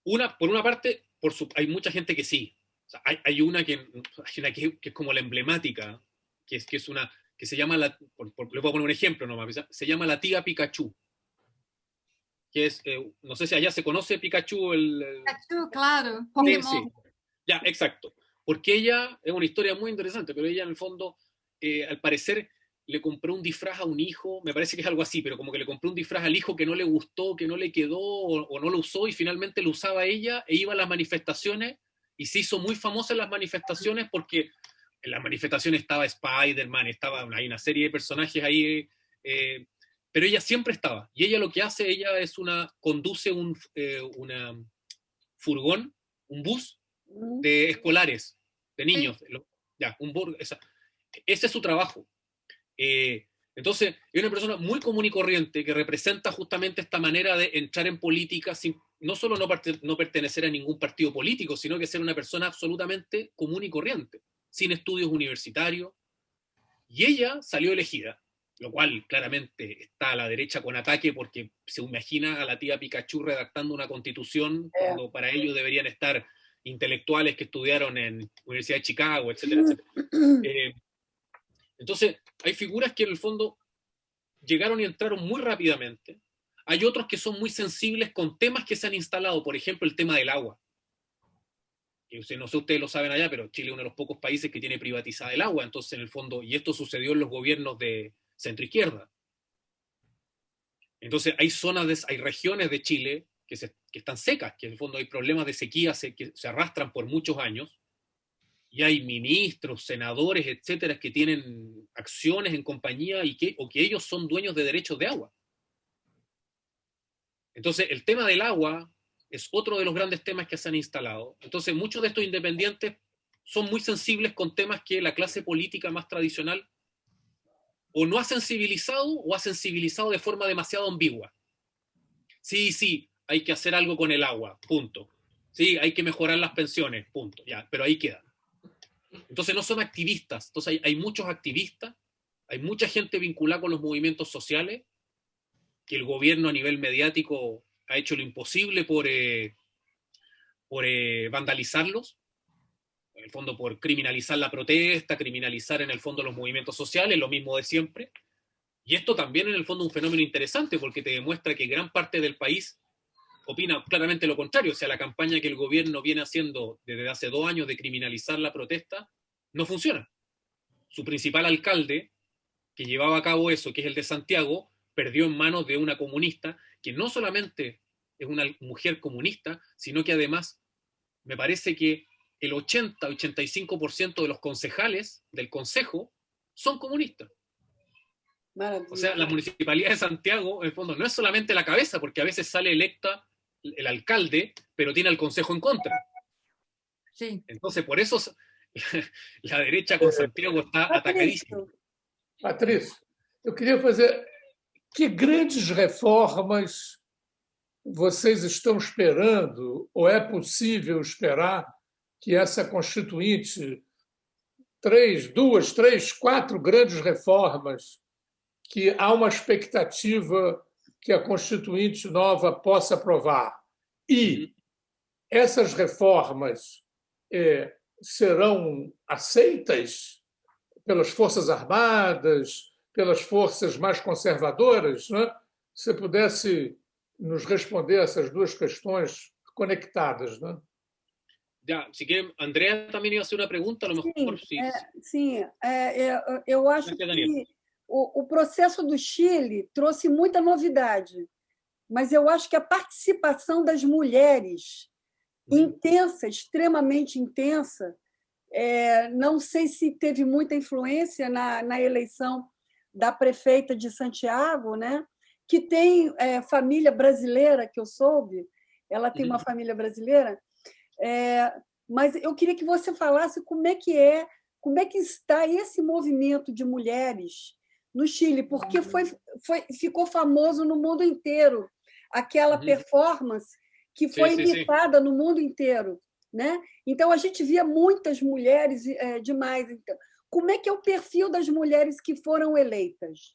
Por una parte, hay mucha gente que sí. O sea, hay una que es como la emblemática, que es una que se llama, le voy a poner un ejemplo nomás, se llama la tía Pikachu. Que es, no sé si allá se conoce Pikachu. Pikachu, claro, Pokémon. Sí. Ya, exacto. Porque ella, es una historia muy interesante, pero ella en el fondo, al parecer, le compró un disfraz a un hijo, me parece que es algo así, pero como que le compró un disfraz al hijo que no le gustó, que no le quedó, o no lo usó, y finalmente lo usaba ella, e iba a las manifestaciones, y se hizo muy famosa en las manifestaciones porque en las manifestaciones estaba Spider-Man, hay una serie de personajes ahí, pero ella siempre estaba. Y ella lo que hace, conduce un furgón, un bus de escolares, de niños. Ese es su trabajo. Entonces, es una persona muy común y corriente que representa justamente esta manera de entrar en política sin no solo no pertenecer a ningún partido político, sino que ser una persona absolutamente común y corriente, sin estudios universitarios. Y ella salió elegida, lo cual claramente está a la derecha con ataque porque se imagina a la tía Pikachu redactando una constitución cuando para ello deberían estar intelectuales que estudiaron en la Universidad de Chicago, etcétera, etcétera. Entonces, hay figuras que en el fondo llegaron y entraron muy rápidamente. Hay otros que son muy sensibles con temas que se han instalado, por ejemplo, el tema del agua. No sé si ustedes lo saben allá, pero Chile es uno de los pocos países que tiene privatizada el agua, entonces en el fondo, y esto sucedió en los gobiernos de centroizquierda. Entonces hay regiones de Chile que están secas, que en el fondo hay problemas de sequía que se arrastran por muchos años, y hay ministros, senadores, etcétera, que tienen acciones en compañía o que ellos son dueños de derechos de agua. Entonces, el tema del agua es otro de los grandes temas que se han instalado. Entonces, muchos de estos independientes son muy sensibles con temas que la clase política más tradicional o no ha sensibilizado o ha sensibilizado de forma demasiado ambigua. Sí, hay que hacer algo con el agua, punto. Sí, hay que mejorar las pensiones, punto. Ya, pero ahí queda. Entonces no son activistas. Entonces hay muchos activistas, hay mucha gente vinculada con los movimientos sociales, que el gobierno a nivel mediático ha hecho lo imposible por vandalizarlos, en el fondo por criminalizar la protesta, criminalizar en el fondo los movimientos sociales, lo mismo de siempre. Y esto también en el fondo es un fenómeno interesante porque te demuestra que gran parte del país opina claramente lo contrario. O sea, la campaña que el gobierno viene haciendo desde hace 2 años de criminalizar la protesta no funciona. Su principal alcalde, que llevaba a cabo eso, que es el de Santiago, perdió en manos de una comunista que no solamente es una mujer comunista, sino que además me parece que el 80-85% de los concejales del consejo son comunistas. O sea, la municipalidad de Santiago, en el fondo, no es solamente la cabeza, porque a veces sale electa el alcalde, pero tiene al consejo en contra. Sí. Entonces, por eso la derecha con Santiago está atacadísima. Patrício, eu queria fazer... Que grandes reformas vocês estão esperando, ou é possível esperar que essa Constituinte, duas, três, quatro grandes reformas, que há uma expectativa que a Constituinte nova possa aprovar? E essas reformas serão aceitas pelas Forças Armadas, pelas forças mais conservadoras? Né? Se pudesse nos responder essas duas questões conectadas. Né? Ya, si quieren, Andrea también iba a hacer una pregunta, a lo mejor sí. Eu acho que o processo do Chile trouxe muita novidade, mas eu acho que a participação das mulheres intensa, extremamente intensa, não sei se teve muita influência na eleição da prefeita de Santiago, né? Que tem família brasileira, que eu soube, ela tem uma família brasileira, mas eu queria que você falasse como é que está esse movimento de mulheres no Chile, porque ficou famoso no mundo inteiro, aquela performance que foi imitada no mundo inteiro, né? Então, a gente via muitas mulheres demais. Então, como é que é o perfil das mulheres que foram eleitas?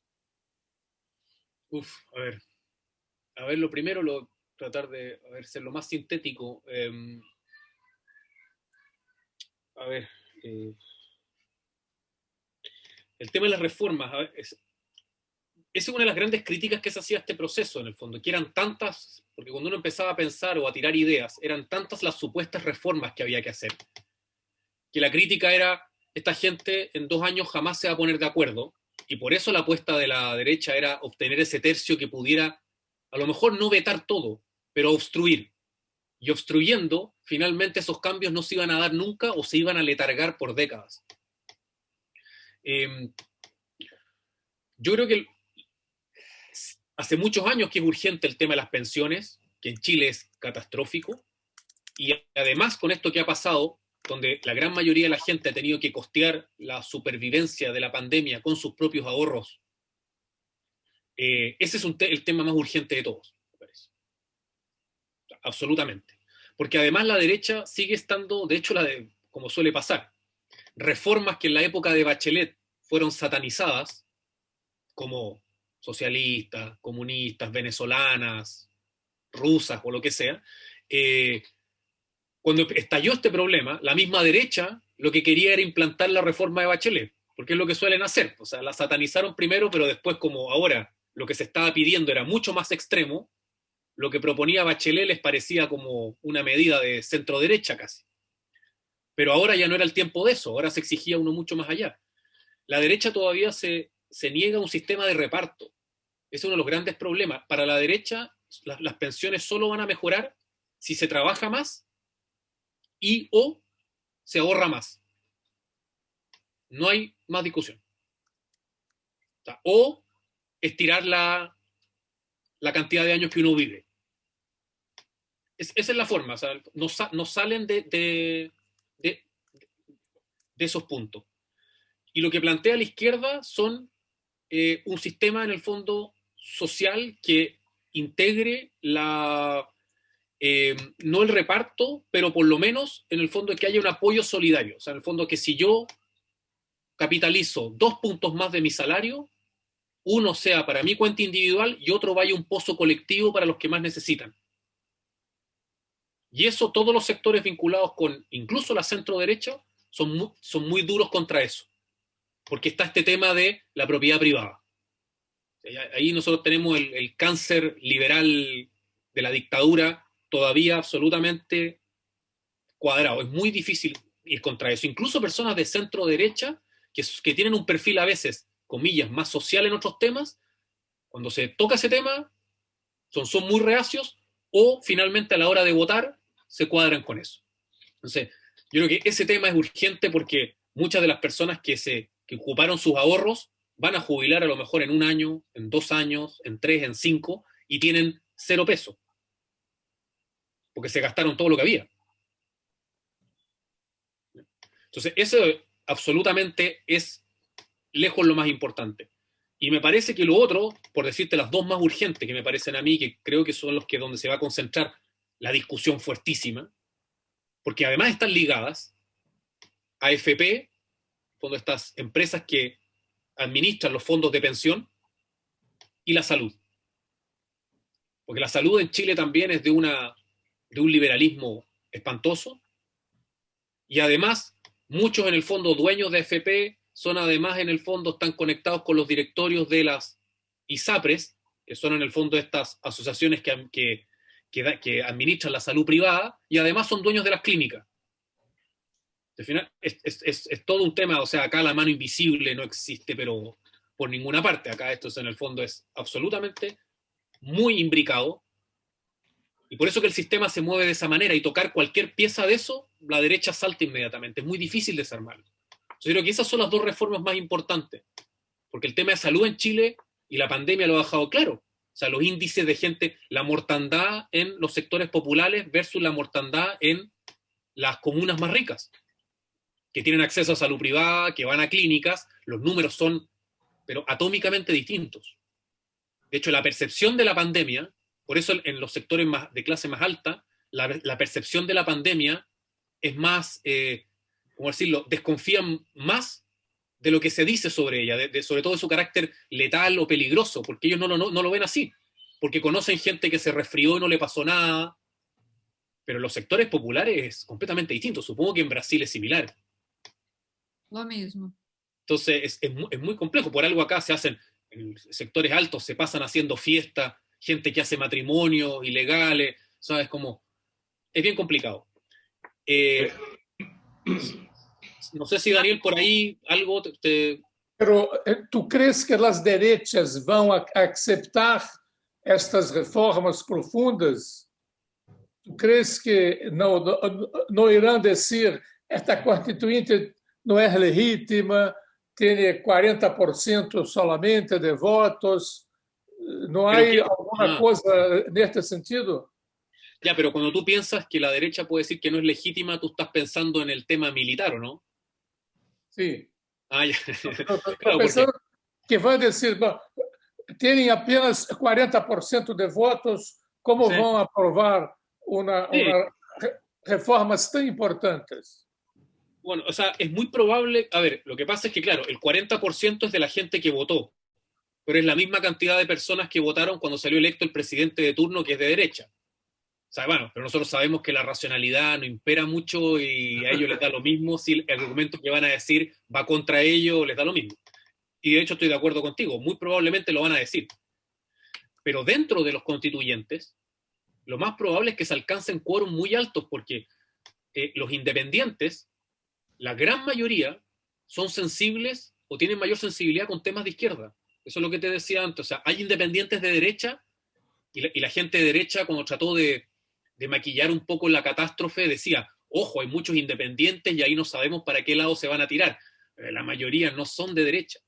A ver, lo primero, tratar de ser lo más sintético. El tema de las reformas, esa es una de las grandes críticas que se hacía a este proceso, en el fondo, que eran tantas, porque cuando uno empezaba a pensar o a tirar ideas, eran tantas las supuestas reformas que había que hacer, que la crítica era, esta gente en 2 años jamás se va a poner de acuerdo, y por eso la apuesta de la derecha era obtener ese tercio que pudiera, a lo mejor no vetar todo, pero obstruir. Y obstruyendo, finalmente esos cambios no se iban a dar nunca o se iban a letargar por décadas. Yo creo que hace muchos años que es urgente el tema de las pensiones, que en Chile es catastrófico, y además con esto que ha pasado, donde la gran mayoría de la gente ha tenido que costear la supervivencia de la pandemia con sus propios ahorros, ese es el tema más urgente de todos, me parece. Absolutamente. Porque además la derecha sigue estando, de hecho, como suele pasar, reformas que en la época de Bachelet fueron satanizadas, como socialistas, comunistas, venezolanas, rusas o lo que sea, cuando estalló este problema, la misma derecha lo que quería era implantar la reforma de Bachelet, porque es lo que suelen hacer. O sea, la satanizaron primero, pero después, como ahora lo que se estaba pidiendo era mucho más extremo, lo que proponía Bachelet les parecía como una medida de centro-derecha casi. Pero ahora ya no era el tiempo de eso, ahora se exigía uno mucho más allá. La derecha todavía se niega a un sistema de reparto. Ese es uno de los grandes problemas. Para la derecha, las pensiones solo van a mejorar si se trabaja más y o se ahorra más. No hay más discusión. O estirar la cantidad de años que uno vive. Esa es la forma. O sea, no salen de esos puntos. Y lo que plantea la izquierda son un sistema, en el fondo, social que integre no el reparto, pero por lo menos, en el fondo, que haya un apoyo solidario. O sea, en el fondo, que si yo capitalizo 2 puntos más de mi salario, uno sea para mi cuenta individual y otro vaya a un pozo colectivo para los que más necesitan. Y eso, todos los sectores vinculados con incluso la centro derecha son muy duros contra eso, porque está este tema de la propiedad privada. Ahí nosotros tenemos el cáncer liberal de la dictadura todavía absolutamente cuadrado. Es muy difícil ir contra eso. Incluso personas de centro derecha que tienen un perfil a veces, comillas, más social en otros temas, cuando se toca ese tema, son muy reacios o finalmente a la hora de votar se cuadran con eso. Entonces, yo creo que ese tema es urgente porque muchas de las personas que ocuparon sus ahorros van a jubilar a lo mejor en 1 año, en 2 años, en 3, en 5, y tienen 0 pesos, porque se gastaron todo lo que había. Entonces, eso absolutamente es lejos lo más importante. Y me parece que lo otro, por decirte las dos más urgentes que me parecen a mí, que creo que son los que donde se va a concentrar la discusión fuertísima, porque además están ligadas a AFP, fondo estas empresas que administran los fondos de pensión, y la salud. Porque la salud en Chile también es de un liberalismo espantoso, y además muchos en el fondo dueños de AFP son además en el fondo, están conectados con los directorios de las ISAPRES, que son en el fondo estas asociaciones que administran la salud privada, y además son dueños de las clínicas. Al final es todo un tema, o sea, acá la mano invisible no existe, pero por ninguna parte. Acá esto en el fondo es absolutamente muy imbricado, y por eso que el sistema se mueve de esa manera, y tocar cualquier pieza de eso, la derecha salta inmediatamente. Es muy difícil desarmarlo. Yo creo que esas son las dos reformas más importantes, porque el tema de salud en Chile y la pandemia lo ha dejado claro. O sea, los índices de gente, la mortandad en los sectores populares versus la mortandad en las comunas más ricas, que tienen acceso a salud privada, que van a clínicas, los números son, pero atómicamente distintos. De hecho, la percepción de la pandemia, por eso en los sectores de clase más alta, la percepción de la pandemia es más, ¿cómo decirlo?, desconfían más de lo que se dice sobre ella, sobre todo de su carácter letal o peligroso, porque ellos no lo ven así, porque conocen gente que se resfrió y no le pasó nada, pero en los sectores populares es completamente distinto. Supongo que en Brasil es similar. Lo mismo. Entonces es muy complejo. Por algo acá se hacen, en sectores altos se pasan haciendo fiestas, gente que hace matrimonios ilegales, ¿sabes? Como, es bien complicado. No sé si Daniel por ahí algo Pero ¿tú crees que las derechas van a aceptar estas reformas profundas? ¿Tú crees que no irán decir esta constituinte no es legítima, tiene 40% solamente de votos? ¿No hay alguna cosa en este sentido? Ya, pero cuando tú piensas que la derecha puede decir que no es legítima, tú estás pensando en el tema militar, ¿o no? Sí. Ah, ya. Claro, pensando que van a decir, no, tienen apenas 40% de votos, ¿cómo sí. van a aprobar una reformas tan importantes? Bueno, o sea, es muy probable, a ver, lo que pasa es que, claro, el 40% es de la gente que votó, pero es la misma cantidad de personas que votaron cuando salió electo el presidente de turno, que es de derecha. O sea, bueno, pero nosotros sabemos que la racionalidad no impera mucho y a ellos les da lo mismo si el argumento que van a decir va contra ellos, les da lo mismo. Y de hecho estoy de acuerdo contigo, muy probablemente lo van a decir. Pero dentro de los constituyentes, lo más probable es que se alcancen quórum muy altos, porque los independientes, la gran mayoría, son sensibles o tienen mayor sensibilidad con temas de izquierda. Eso es lo que te decía antes. O sea, hay independientes de derecha y la gente de derecha, cuando trató de maquillar un poco la catástrofe, decía, ojo, hay muchos independientes y ahí no sabemos para qué lado se van a tirar. La mayoría no son de derecha.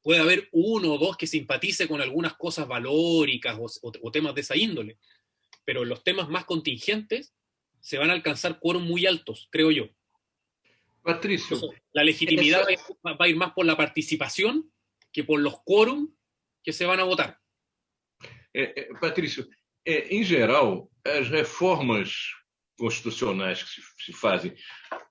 Puede haber uno o dos que simpatice con algunas cosas valóricas o temas de esa índole, pero los temas más contingentes se van a alcanzar quórum muy altos, creo yo. Patricio, entonces, la legitimidad va a ir más por la participación que por los quórum que se van a votar. Patrício, em geral, as reformas constitucionais que se fazem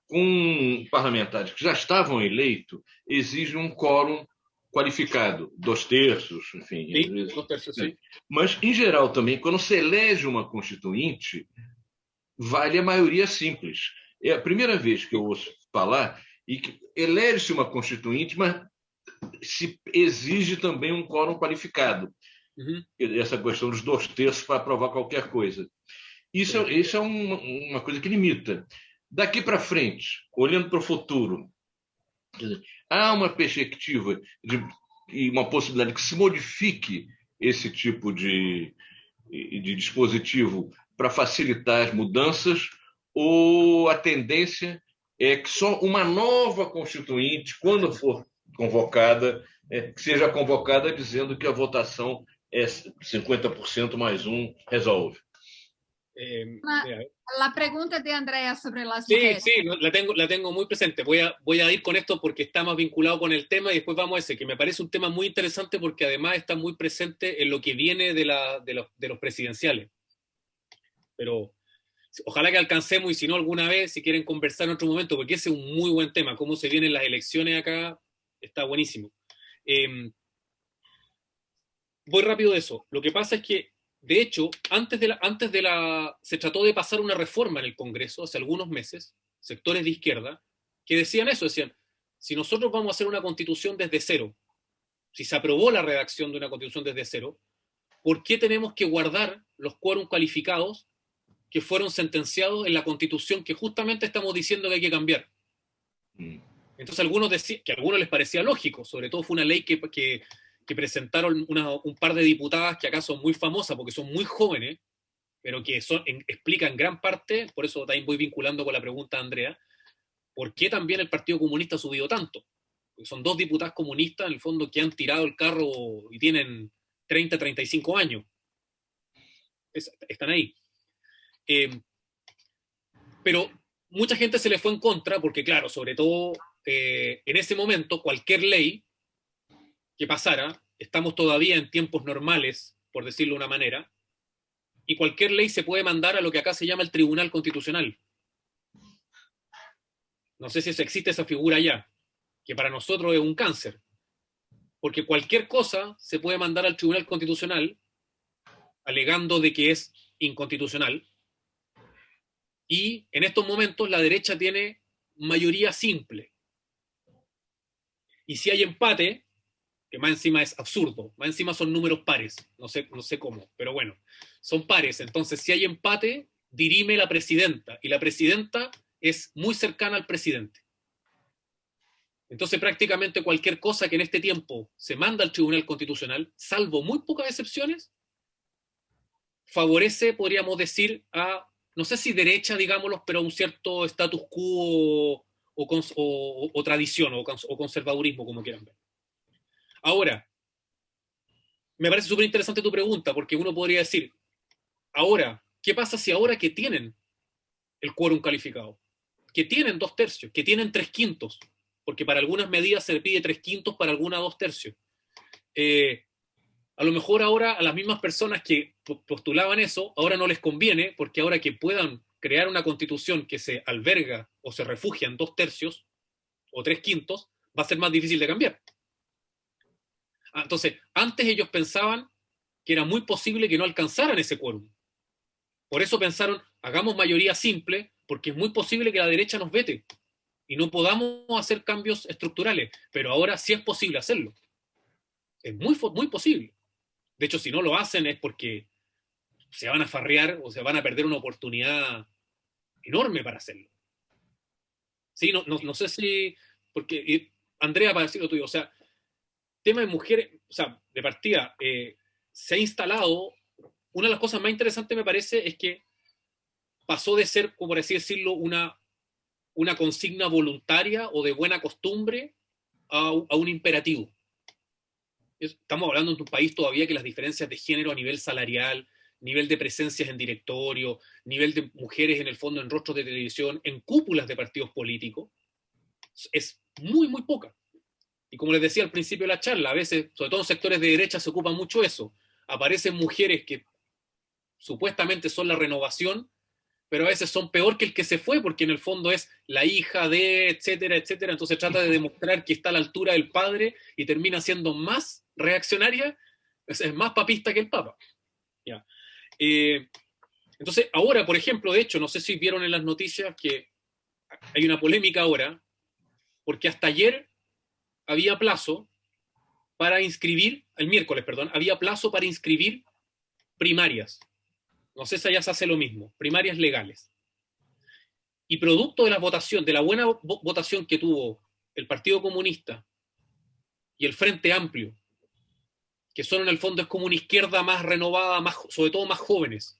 com parlamentares que já estavam eleitos exigem um quórum qualificado, 2/3, enfim. Sim, 2/3, sim. Mas, em geral, também, quando se elege uma constituinte, vale a maioria simples. É a primeira vez que eu ouço falar e que elege-se uma constituinte, mas se exige também um quórum qualificado. Uhum. Essa questão dos 2/3 para aprovar qualquer coisa. Isso é uma coisa que limita. Daqui para frente, olhando para o futuro, há uma perspectiva e uma possibilidade que se modifique esse tipo de dispositivo para facilitar as mudanças, ou a tendência é que só uma nova constituinte, quando for convocada, que seja convocada dizendo que a votação é 50% mais um, resolve? Mira, La pregunta de Andrea sobre las sí, mujeres. sí, la tengo muy presente. Voy a ir con esto porque está más vinculado con el tema y después vamos a ese, que me parece un tema muy interesante porque además está muy presente en lo que viene de los presidenciales. Pero ojalá que alcancemos y si no alguna vez, si quieren conversar en otro momento, porque ese es un muy buen tema. Cómo se vienen las elecciones acá está buenísimo. Voy rápido de eso. Lo que pasa es que, de hecho, se trató de pasar una reforma en el Congreso hace algunos meses, sectores de izquierda, que decían eso, decían, si nosotros vamos a hacer una constitución desde cero, si se aprobó la redacción de una constitución desde cero, ¿por qué tenemos que guardar los quórum calificados que fueron sentenciados en la constitución que justamente estamos diciendo que hay que cambiar? Entonces algunos decían, que a algunos les parecía lógico, sobre todo fue una ley que presentaron un par de diputadas que acá son muy famosas porque son muy jóvenes, pero que explican gran parte, por eso también voy vinculando con la pregunta de Andrea, por qué también el Partido Comunista ha subido tanto. Porque son dos diputadas comunistas, en el fondo, que han tirado el carro y tienen 30, 35 años. Están ahí. Pero mucha gente se le fue en contra porque, claro, sobre todo en ese momento, cualquier ley que pasara, estamos todavía en tiempos normales, por decirlo de una manera, y cualquier ley se puede mandar a lo que acá se llama el Tribunal Constitucional. No sé si existe esa figura ya, que para nosotros es un cáncer, porque cualquier cosa se puede mandar al Tribunal Constitucional alegando de que es inconstitucional, y en estos momentos la derecha tiene mayoría simple. Y si hay empate, que más encima es absurdo, más encima son números pares, no sé cómo, pero bueno, son pares, entonces si hay empate, dirime la presidenta, y la presidenta es muy cercana al presidente. Entonces prácticamente cualquier cosa que en este tiempo se manda al Tribunal Constitucional, salvo muy pocas excepciones, favorece, podríamos decir, a, no sé si derecha, digámoslo, pero a un cierto status quo o tradición o conservadurismo, como quieran ver. Ahora, me parece súper interesante tu pregunta, porque uno podría decir, ahora, ¿qué pasa si ahora que tienen el quórum calificado, que tienen 2/3, que tienen 3/5, porque para algunas medidas se le pide 3/5, para algunas 2/3? A lo mejor ahora a las mismas personas que postulaban eso, ahora no les conviene, porque ahora que puedan crear una constitución que se alberga o se refugia en 2/3 o 3/5, va a ser más difícil de cambiar. Entonces, antes ellos pensaban que era muy posible que no alcanzaran ese quórum. Por eso pensaron, hagamos mayoría simple, porque es muy posible que la derecha nos vete y no podamos hacer cambios estructurales. Pero ahora sí es posible hacerlo. Es muy, muy posible. De hecho, si no lo hacen es porque se van a farrear o se van a perder una oportunidad enorme para hacerlo. Sí, no sé si... Porque, Andrea, para decir lo tuyo, o sea, tema de mujeres, o sea, de partida, se ha instalado, una de las cosas más interesantes me parece es que pasó de ser, como por así decirlo, una consigna voluntaria o de buena costumbre a un imperativo. Estamos hablando de un país todavía que las diferencias de género a nivel salarial, nivel de presencias en directorio, nivel de mujeres en el fondo en rostros de televisión, en cúpulas de partidos políticos, es muy, muy poca. Y como les decía al principio de la charla, a veces, sobre todo en sectores de derecha, se ocupa mucho eso. Aparecen mujeres que supuestamente son la renovación, pero a veces son peor que el que se fue, porque en el fondo es la hija de, etcétera, etcétera. Entonces trata de demostrar que está a la altura del padre y termina siendo más reaccionaria, es más papista que el papa. ¿Ya? Entonces, ahora, por ejemplo, de hecho, no sé si vieron en las noticias que hay una polémica ahora, porque hasta ayer había plazo para inscribir, el miércoles, perdón, había plazo para inscribir primarias. No sé si allá se hace lo mismo, primarias legales. Y producto de la votación, de la buena votación que tuvo el Partido Comunista y el Frente Amplio, que son en el fondo es como una izquierda más renovada, más, sobre todo más jóvenes,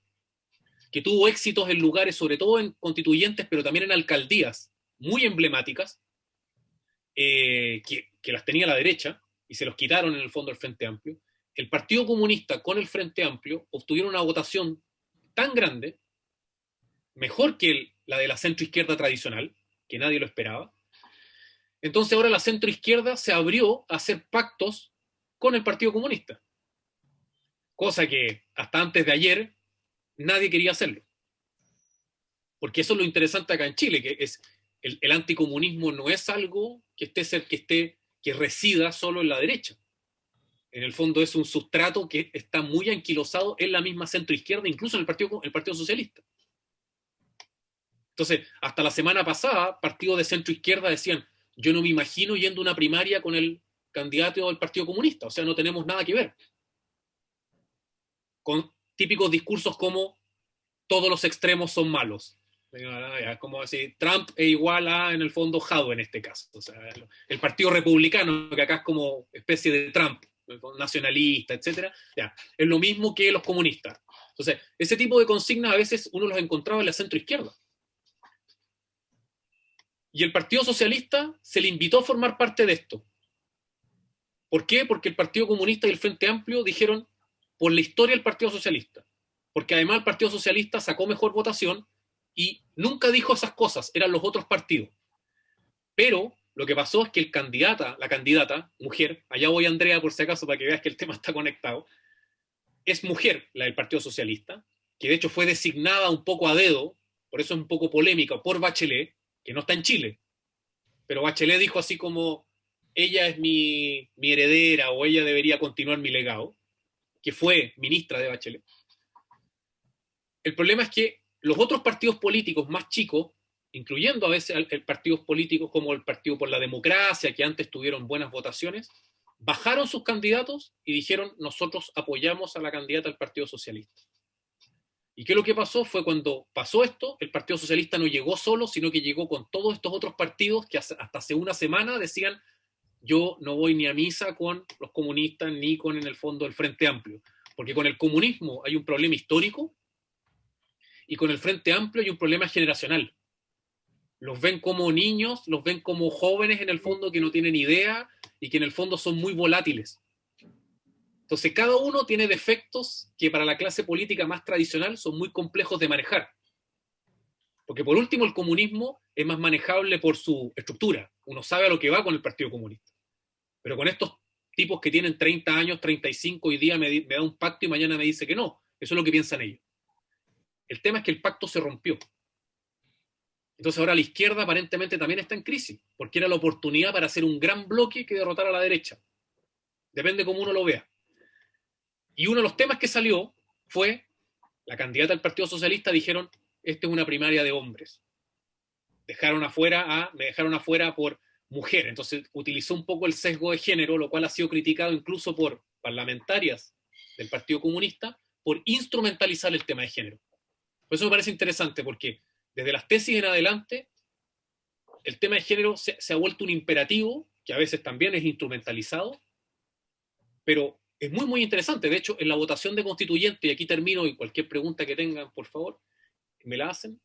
que tuvo éxitos en lugares, sobre todo en constituyentes, pero también en alcaldías muy emblemáticas, que las tenía la derecha, y se los quitaron en el fondo el Frente Amplio. El Partido Comunista con el Frente Amplio obtuvieron una votación tan grande mejor que la de la centroizquierda tradicional, que nadie lo esperaba. Entonces ahora la centroizquierda se abrió a hacer pactos con el Partido Comunista, cosa que hasta antes de ayer nadie quería hacerlo. Porque eso es lo interesante acá en Chile, que es el anticomunismo no es algo que resida solo en la derecha. En el fondo es un sustrato que está muy anquilosado en la misma centroizquierda, incluso en el Partido Socialista. Entonces, hasta la semana pasada, partidos de centroizquierda decían, yo no me imagino yendo a una primaria con el candidato del Partido Comunista, o sea, no tenemos nada que ver. Con típicos discursos como todos los extremos son malos. Como decir, Trump es igual a, en el fondo, Jadwe en este caso. O sea, el Partido Republicano, que acá es como especie de Trump, nacionalista, etcétera, ya, es lo mismo que los comunistas. Entonces, ese tipo de consignas a veces uno los encontraba en la centroizquierda. Y el Partido Socialista se le invitó a formar parte de esto. ¿Por qué? Porque el Partido Comunista y el Frente Amplio dijeron, por la historia del Partido Socialista, porque además el Partido Socialista sacó mejor votación y nunca dijo esas cosas, eran los otros partidos. Pero lo que pasó es que la candidata, mujer, allá voy Andrea por si acaso para que veas que el tema está conectado, es mujer, la del Partido Socialista, que de hecho fue designada un poco a dedo, por eso es un poco polémica, por Bachelet, que no está en Chile. Pero Bachelet dijo así como, ella es mi heredera o ella debería continuar mi legado, que fue ministra de Bachelet. El problema es que los otros partidos políticos más chicos, incluyendo a veces partidos políticos como el Partido por la Democracia, que antes tuvieron buenas votaciones, bajaron sus candidatos y dijeron, nosotros apoyamos a la candidata del Partido Socialista. ¿Y qué es lo que pasó? Fue cuando pasó esto, el Partido Socialista no llegó solo, sino que llegó con todos estos otros partidos que hasta hace una semana decían, yo no voy ni a misa con los comunistas ni con, en el fondo, el Frente Amplio. Porque con el comunismo hay un problema histórico y con el Frente Amplio hay un problema generacional. Los ven como niños, los ven como jóvenes en el fondo que no tienen idea y que en el fondo son muy volátiles. Entonces cada uno tiene defectos que para la clase política más tradicional son muy complejos de manejar. Porque por último el comunismo es más manejable por su estructura. Uno sabe a lo que va con el Partido Comunista. Pero con estos tipos que tienen 30 años, 35, hoy día me da un pacto y mañana me dice que no. Eso es lo que piensan ellos. El tema es que el pacto se rompió. Entonces ahora la izquierda aparentemente también está en crisis, porque era la oportunidad para hacer un gran bloque que derrotara a la derecha. Depende cómo uno lo vea. Y uno de los temas que salió fue, la candidata del Partido Socialista dijeron, esta es una primaria de hombres. Me dejaron afuera por mujer. Entonces utilizó un poco el sesgo de género, lo cual ha sido criticado incluso por parlamentarias del Partido Comunista, por instrumentalizar el tema de género. Por eso me parece interesante, porque desde las tesis en adelante, el tema de género se ha vuelto un imperativo, que a veces también es instrumentalizado, pero es muy, muy interesante. De hecho, en la votación de constituyente, y aquí termino, y cualquier pregunta que tengan, por favor, me la hacen,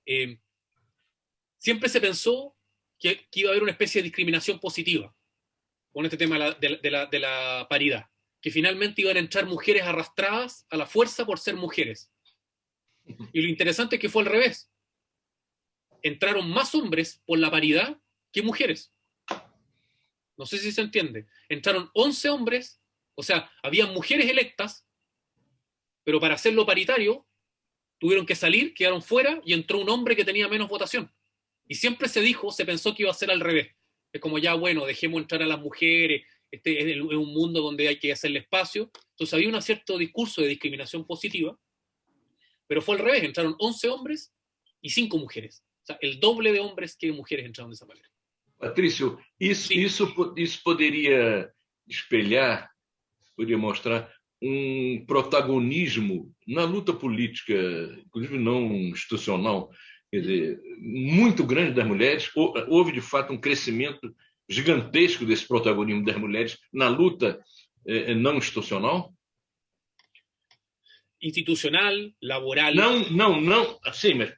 siempre se pensó que iba a haber una especie de discriminación positiva con este tema de la paridad, que finalmente iban a entrar mujeres arrastradas a la fuerza por ser mujeres. Y lo interesante es que fue al revés. Entraron más hombres por la paridad que mujeres. No sé si se entiende. Entraron 11 hombres, o sea, había mujeres electas, pero para hacerlo paritario tuvieron que salir, quedaron fuera y entró un hombre que tenía menos votación. Y siempre se pensó que iba a ser al revés. Es como ya, bueno, dejemos entrar a las mujeres, este es un mundo donde hay que hacerle espacio. Entonces había un cierto discurso de discriminación positiva, pero fue al revés, entraron 11 hombres y 5 mujeres. O sea, el doble de hombres que mujeres entraron de esa manera. Patrício, isso poderia espelhar, poderia mostrar protagonismo na luta política, inclusive não institucional, quer dizer, muito grande das mulheres. Houve, de fato, crescimento gigantesco desse protagonismo das mulheres na luta não institucional? Institucional, laboral. Não. Assim, mas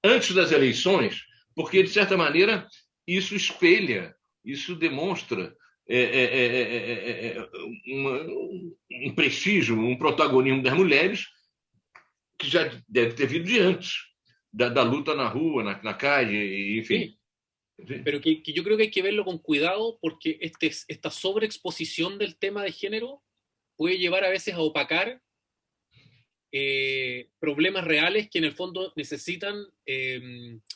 antes das eleições, porque, de certa maneira, isso espelha, isso demonstra prestígio, protagonismo das mulheres que já deve ter vindo de antes da luta na rua, na calle, enfim. Sí. Pero que yo creo que hay que verlo con cuidado porque esta sobreexposición del tema de género puede llevar a veces a opacar problemas reales que en el fondo necesitan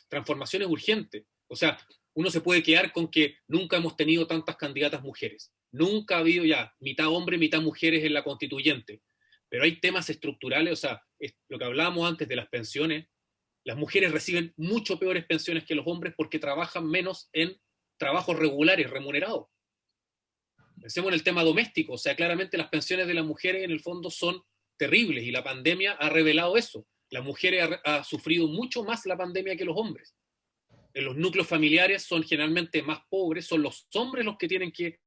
transformaciones urgentes. O sea, uno se puede quedar con que nunca hemos tenido tantas candidatas mujeres, nunca ha habido ya mitad hombre, mitad mujeres en la constituyente, pero hay temas estructurales, o sea, lo que hablábamos antes de las pensiones, las mujeres reciben mucho peores pensiones que los hombres porque trabajan menos en trabajos regulares, remunerados. Pensemos en el tema doméstico, o sea, claramente las pensiones de las mujeres en el fondo son terribles y la pandemia ha revelado eso. Las mujeres han sufrido mucho más la pandemia que los hombres. En los núcleos familiares son generalmente más pobres, son los hombres los que tienen que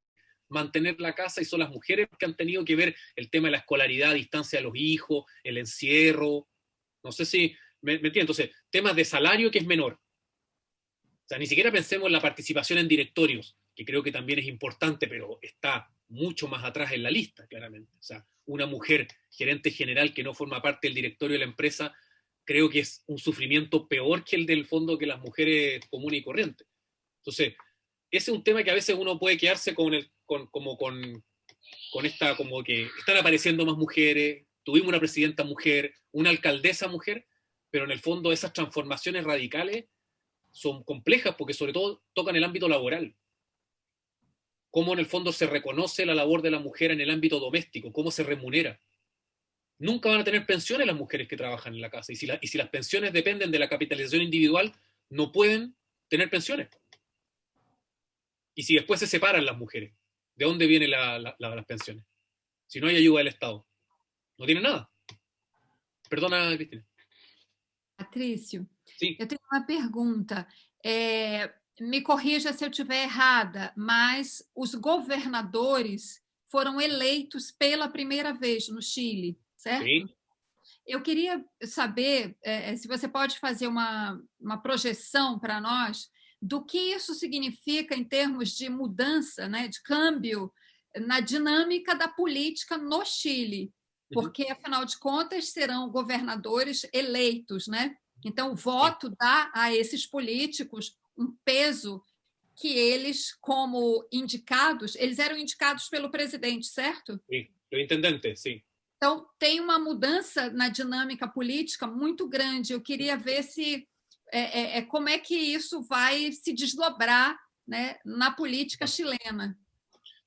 mantener la casa y son las mujeres que han tenido que ver el tema de la escolaridad a distancia de los hijos, el encierro, no sé si me entiendes. Entonces, temas de salario que es menor. O sea, ni siquiera pensemos en la participación en directorios, que creo que también es importante, pero está mucho más atrás en la lista, claramente. O sea, una mujer gerente general que no forma parte del directorio de la empresa, creo que es un sufrimiento peor que el del fondo que las mujeres comunes y corrientes. Entonces, ese es un tema que a veces uno puede quedarse con esta, como que están apareciendo más mujeres, tuvimos una presidenta mujer, una alcaldesa mujer, pero en el fondo esas transformaciones radicales son complejas porque sobre todo tocan el ámbito laboral. Cómo en el fondo se reconoce la labor de la mujer en el ámbito doméstico, cómo se remunera. Nunca van a tener pensiones las mujeres que trabajan en la casa. Y si las pensiones dependen de la capitalización individual, no pueden tener pensiones. Y si después se separan las mujeres, ¿de dónde vienen las pensiones? Si no hay ayuda del Estado. No tienen nada. Perdona, Cristina. Patrício, Sim. Eu tenho uma pergunta. Me corrija se eu estiver errada, mas os governadores foram eleitos pela primeira vez no Chile, certo? Sim. Eu queria saber se você pode fazer uma projeção para nós do que isso significa em termos de mudança, né, de câmbio na dinâmica da política no Chile, porque, afinal de contas, serão governadores eleitos, né? Então, o voto dá a esses políticos um peso que eles, como indicados, eles eram indicados pelo presidente, certo? Sim, pelo intendente, sim. Então, tem uma mudança na dinâmica política muito grande. Eu queria ver se como é que isso vai se desdobrar, né, na política chilena.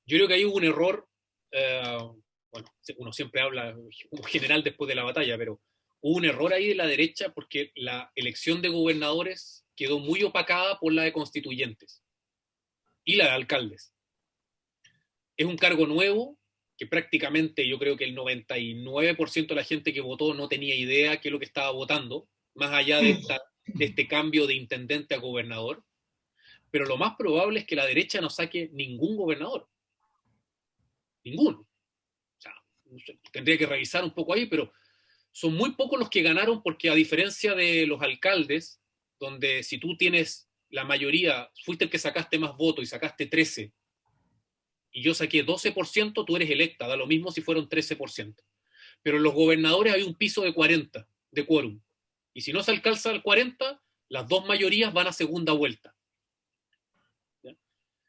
Yo creo que ahí hubo un error, bueno, uno siempre habla como general después de la batalla, pero hubo un error ahí de la derecha porque la elección de gobernadores quedó muy opacada por la de constituyentes y la de alcaldes. Es un cargo nuevo que prácticamente yo creo que el 99% de la gente que votó no tenía idea qué es lo que estaba votando, más allá de este cambio de intendente a gobernador, pero lo más probable es que la derecha no saque ningún gobernador. Ninguno. O sea, tendría que revisar un poco ahí, pero son muy pocos los que ganaron porque a diferencia de los alcaldes, donde si tú tienes la mayoría, fuiste el que sacaste más votos y sacaste 13, y yo saqué 12%, tú eres electa, da lo mismo si fueron 13%. Pero en los gobernadores hay un piso de 40 de quórum. Y si no se alcanza el 40, las dos mayorías van a segunda vuelta. ¿Ya?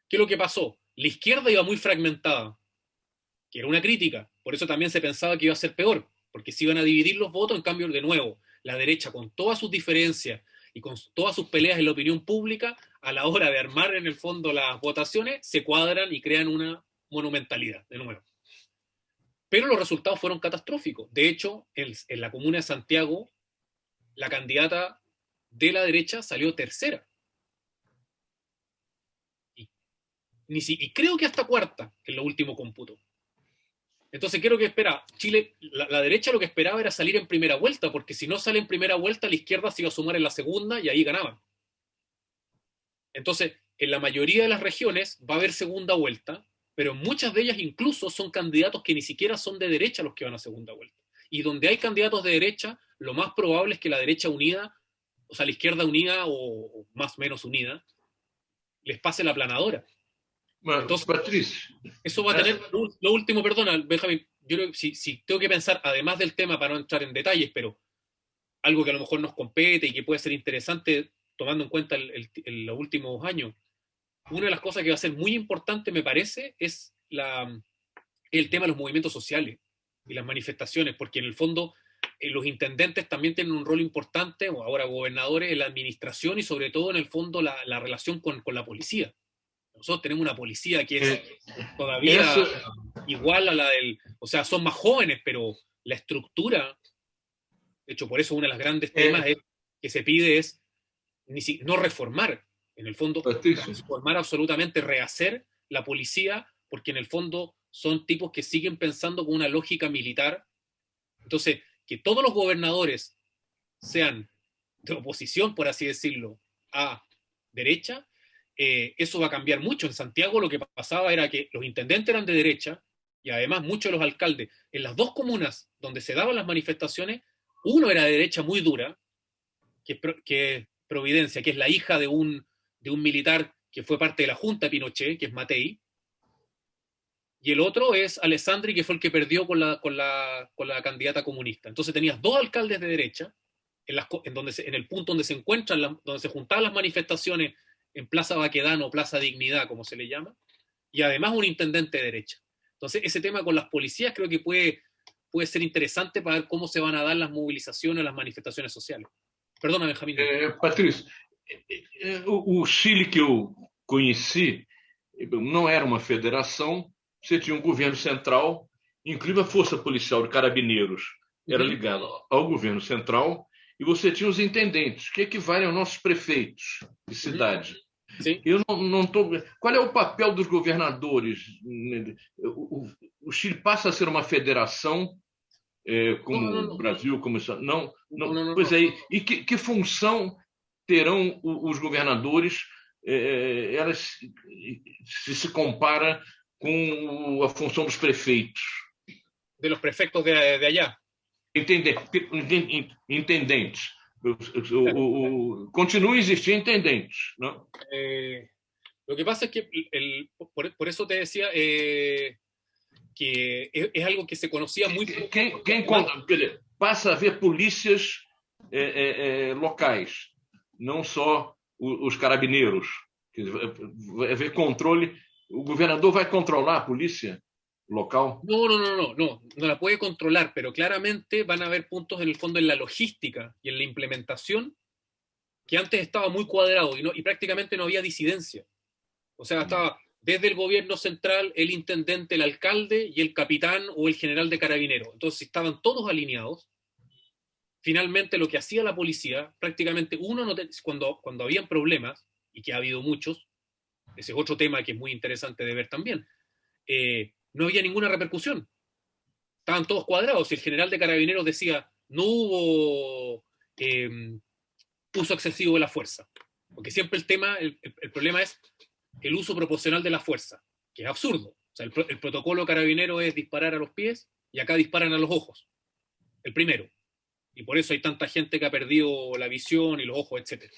¿Qué es lo que pasó? La izquierda iba muy fragmentada, que era una crítica. Por eso también se pensaba que iba a ser peor, porque se iban a dividir los votos. En cambio, de nuevo, la derecha, con todas sus diferencias y con todas sus peleas en la opinión pública, a la hora de armar en el fondo las votaciones, se cuadran y crean una monumentalidad, de nuevo. Pero los resultados fueron catastróficos. De hecho, en la comuna de Santiago, la candidata de la derecha salió tercera. Y creo que hasta cuarta, en lo último cómputo. Entonces, ¿qué es lo que espera? Chile, la derecha lo que esperaba era salir en primera vuelta, porque si no sale en primera vuelta, la izquierda se iba a sumar en la segunda y ahí ganaban. Entonces, en la mayoría de las regiones va a haber segunda vuelta, pero muchas de ellas incluso son candidatos que ni siquiera son de derecha los que van a segunda vuelta. Y donde hay candidatos de derecha, lo más probable es que la derecha unida, o sea, la izquierda unida o más o menos unida, les pase la aplanadora. Bueno, Entonces, Patricio. Eso va a tener, lo último, perdona, Benjamín, yo creo que si tengo que pensar, además del tema, para no entrar en detalles, pero algo que a lo mejor nos compete y que puede ser interesante tomando en cuenta los últimos años. Una de las cosas que va a ser muy importante, me parece, es el tema de los movimientos sociales y las manifestaciones, porque en el fondo los intendentes también tienen un rol importante, o ahora gobernadores, en la administración y sobre todo en el fondo la relación con la policía. Nosotros tenemos una policía que es todavía igual a la del... O sea, son más jóvenes, pero la estructura, de hecho, por eso uno de los grandes temas que se pide es no reformar, en el fondo, transformar absolutamente, rehacer la policía, porque en el fondo son tipos que siguen pensando con una lógica militar. Entonces, que todos los gobernadores sean de oposición, por así decirlo, a derecha, eso va a cambiar mucho. En Santiago lo que pasaba era que los intendentes eran de derecha y además muchos de los alcaldes, en las dos comunas donde se daban las manifestaciones, uno era de derecha muy dura, que es Providencia, que es la hija de un militar que fue parte de la Junta de Pinochet, que es Matei, y el otro es Alessandri, que fue el que perdió con la candidata comunista. Entonces tenías dos alcaldes de derecha, en el punto donde se encuentran, donde se juntaban las manifestaciones en Plaza Baquedano o Plaza Dignidad, como se le llama, y además un intendente de derecha. Entonces ese tema con las policías creo que puede ser interesante para ver cómo se van a dar las movilizaciones, las manifestaciones sociales. Perdona, Benjamín. Patrício, o Chile que eu conheci não era uma federação, você tinha um governo central, inclusive a Força Policial de Carabineiros era ligada ao governo central, e você tinha os intendentes, que equivalem aos nossos prefeitos de cidade. Sim. Eu não estou... Qual é o papel dos governadores? O Chile passa a ser uma federação, como o Brasil, como isso? Não. Pois é, e que função terão os governadores? Elas se compara com a função dos prefeitos? De los prefectos de allá. Intendentes. Continuam a existir intendentes, ¿no? Lo que pasa es que por eso te decía que es algo que se conocía muy poco. Quem passa a haver polícias locais, não só os carabineiros. Vai haver controle. O governador vai controlar a polícia local? No la puede controlar, pero claramente van a haber puntos en el fondo en la logística y en la implementación que antes estaba muy cuadrado y prácticamente no había disidencia. O sea, estaba desde el gobierno central, el intendente, el alcalde y el capitán o el general de carabineros. Entonces estaban todos alineados. Finalmente lo que hacía la policía, prácticamente cuando habían problemas, y que ha habido muchos, ese es otro tema que es muy interesante de ver también, no había ninguna repercusión. Estaban todos cuadrados. Y el general de carabineros decía, no hubo uso excesivo de la fuerza. Porque siempre el problema es el uso proporcional de la fuerza, que es absurdo. O sea, el protocolo carabinero es disparar a los pies y acá disparan a los ojos. El primero. Y por eso hay tanta gente que ha perdido la visión y los ojos, etc.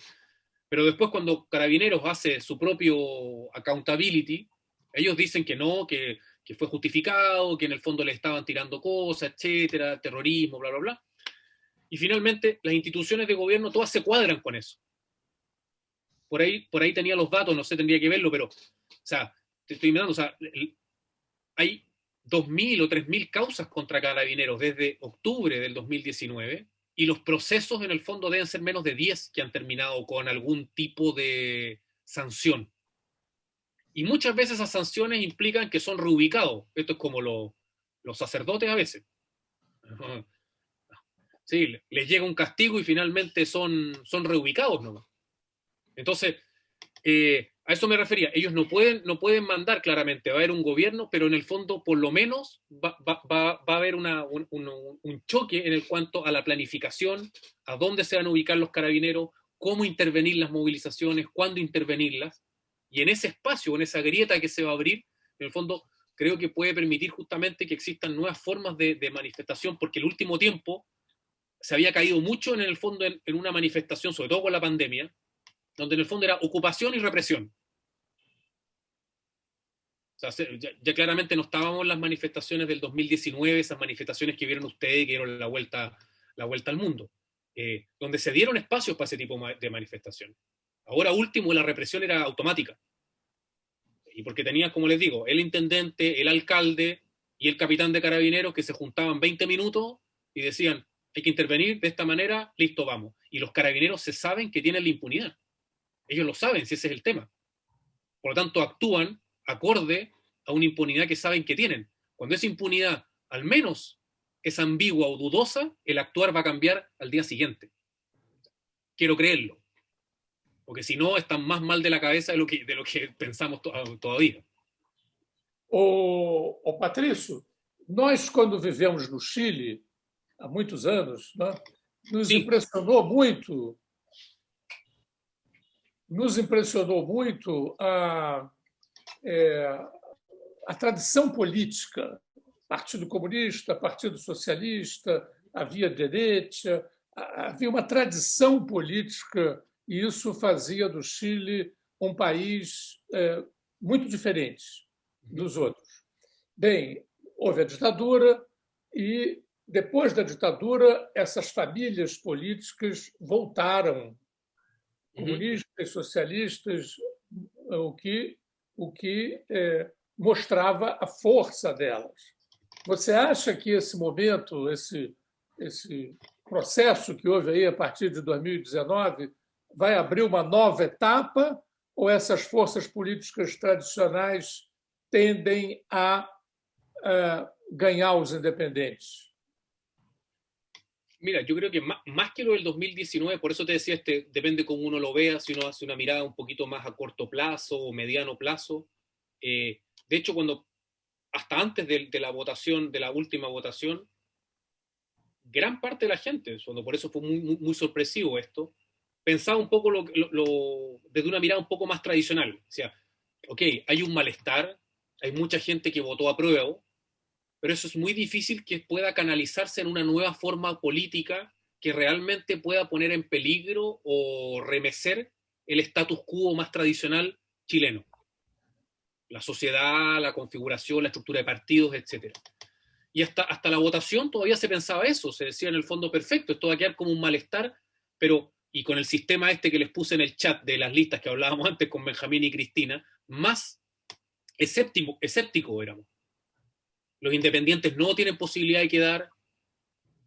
Pero después cuando Carabineros hace su propio accountability, ellos dicen que no, que fue justificado, que en el fondo le estaban tirando cosas, etcétera, terrorismo, bla, bla, bla. Y finalmente las instituciones de gobierno todas se cuadran con eso. Por ahí tenía los datos, no sé, tendría que verlo, pero, o sea, te estoy mirando, o sea, hay 2.000 o 3.000 causas contra Carabineros desde octubre del 2019 y los procesos en el fondo deben ser menos de 10 que han terminado con algún tipo de sanción. Y muchas veces esas sanciones implican que son reubicados. Esto es como los sacerdotes a veces. Sí, les llega un castigo y finalmente son reubicados nomás. Entonces, a eso me refería. Ellos no pueden mandar claramente, va a haber un gobierno, pero en el fondo, por lo menos, va a haber un choque en cuanto a la planificación, a dónde se van a ubicar los carabineros, cómo intervenir las movilizaciones, cuándo intervenirlas. Y en ese espacio, en esa grieta que se va a abrir, en el fondo, creo que puede permitir justamente que existan nuevas formas de manifestación, porque el último tiempo se había caído mucho en el fondo en una manifestación, sobre todo con la pandemia, donde en el fondo era ocupación y represión. O sea, ya claramente no estábamos en las manifestaciones del 2019, esas manifestaciones que vieron ustedes y que dieron la vuelta al mundo. donde se dieron espacios para ese tipo de manifestación. Ahora último, la represión era automática. Y porque tenía, como les digo, el intendente, el alcalde y el capitán de carabineros que se juntaban 20 minutos y decían, hay que intervenir de esta manera, listo, vamos. Y los carabineros se saben que tienen la impunidad. Ellos lo saben, si ese es el tema. Por lo tanto, actúan acorde a una impunidad que saben que tienen. Cuando esa impunidad, al menos, es ambigua o dudosa, el actuar va a cambiar al día siguiente. Quiero creerlo. Porque si no, están más mal de la cabeza de lo que pensamos todavía. Patrício, nós, quando vivemos no Chile, há muitos anos, né, nos Sim. impressionou muito a tradição política. Partido Comunista, Partido Socialista, havia direita, havia uma tradição política e isso fazia do Chile um país muito diferente dos outros. Bem, houve a ditadura e, depois da ditadura, essas famílias políticas voltaram, comunistas, socialistas, o que mostrava a força delas. Você acha que esse momento, esse processo que houve aí a partir de 2019, vai abrir uma nova etapa ou essas forças políticas tradicionais tendem a ganhar os independentes? Mira, yo creo que más que lo del 2019, por eso te decía, depende cómo uno lo vea, si uno hace una mirada un poquito más a corto plazo o mediano plazo. De hecho, hasta antes de la votación, de la última votación, gran parte de la gente, por eso fue muy sorpresivo esto, pensaba un poco desde una mirada un poco más tradicional. O sea, ok, hay un malestar, hay mucha gente que votó a prueba, pero eso es muy difícil que pueda canalizarse en una nueva forma política que realmente pueda poner en peligro o remecer el status quo más tradicional chileno. La sociedad, la configuración, la estructura de partidos, etc. Y hasta la votación todavía se pensaba eso, se decía en el fondo, perfecto, esto va a quedar como un malestar, pero, y con el sistema que les puse en el chat de las listas que hablábamos antes con Benjamín y Cristina, más escéptico éramos. Los independientes no tienen posibilidad de quedar.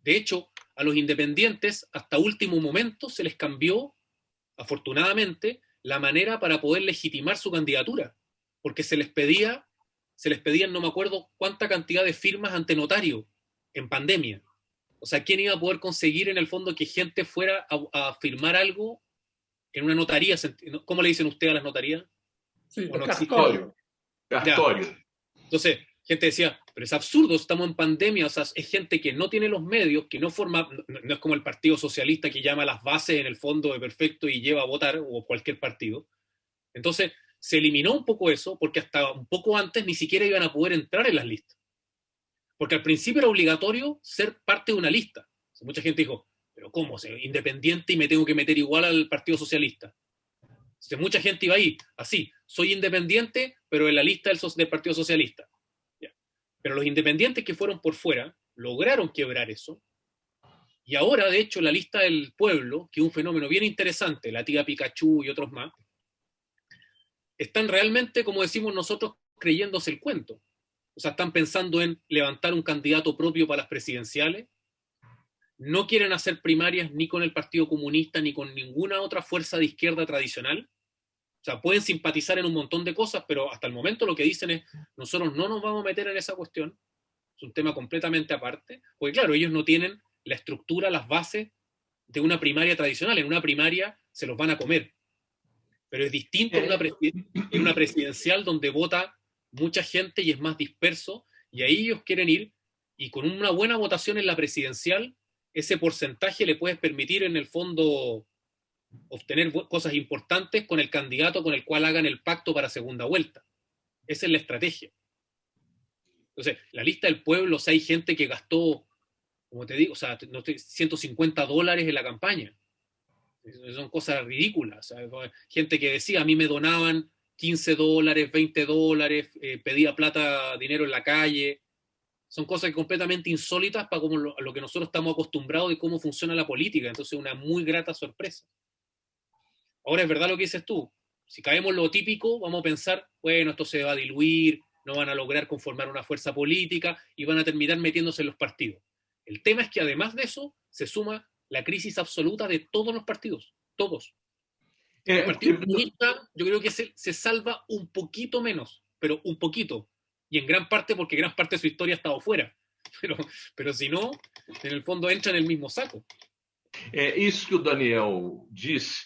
De hecho, a los independientes hasta último momento se les cambió, afortunadamente, la manera para poder legitimar su candidatura, porque se les pedían, no me acuerdo cuánta cantidad de firmas ante notario en pandemia. O sea, ¿quién iba a poder conseguir en el fondo que gente fuera a firmar algo en una notaría? ¿Cómo le dicen ustedes a las notarías? Sí, no cartório. Entonces, gente decía, pero es absurdo, estamos en pandemia, o sea, es gente que no tiene los medios, que no es como el Partido Socialista que llama a las bases en el fondo de perfecto y lleva a votar, o cualquier partido. Entonces, se eliminó un poco eso, porque hasta un poco antes ni siquiera iban a poder entrar en las listas. Porque al principio era obligatorio ser parte de una lista. Mucha gente dijo, pero ¿cómo? ¿Soy independiente y me tengo que meter igual al Partido Socialista? Entonces, mucha gente iba ahí, así, soy independiente, pero en la lista del Partido Socialista. Pero los independientes que fueron por fuera lograron quebrar eso. Y ahora, de hecho, la lista del pueblo, que es un fenómeno bien interesante, la tía Pikachu y otros más, están realmente, como decimos nosotros, creyéndose el cuento. O sea, están pensando en levantar un candidato propio para las presidenciales. No quieren hacer primarias ni con el Partido Comunista ni con ninguna otra fuerza de izquierda tradicional. O sea, pueden simpatizar en un montón de cosas, pero hasta el momento lo que dicen es, nosotros no nos vamos a meter en esa cuestión. Es un tema completamente aparte. Porque claro, ellos no tienen la estructura, las bases de una primaria tradicional. En una primaria se los van a comer. Pero es distinto en una presidencial donde vota mucha gente y es más disperso, y ahí ellos quieren ir, y con una buena votación en la presidencial, ese porcentaje le puede permitir en el fondo obtener cosas importantes con el candidato con el cual hagan el pacto para segunda vuelta. Esa es la estrategia. Entonces, la lista del pueblo, o sea, hay gente que gastó, como te digo, o sea, $150 en la campaña. Son cosas ridículas. O sea, gente que decía, a mí me donaban $15, $20, pedía dinero en la calle. O Son cosas completamente insólitas para como lo que nosotros estamos acostumbrados de cómo funciona la política. Entonces, una muy grata sorpresa. Ahora, es verdad lo que dices tú. Si caemos en lo típico, vamos a pensar, bueno, esto se va a diluir, no van a lograr conformar una fuerza política y van a terminar metiéndose en los partidos. El tema es que además de eso, se suma la crisis absoluta de todos los partidos. Todos. El Partido Comunista, yo creo que se salva un poquito menos, pero un poquito. Y en gran parte porque gran parte de su historia ha estado fuera. Pero si no, en el fondo entra en el mismo saco. Isso que o Daniel disse,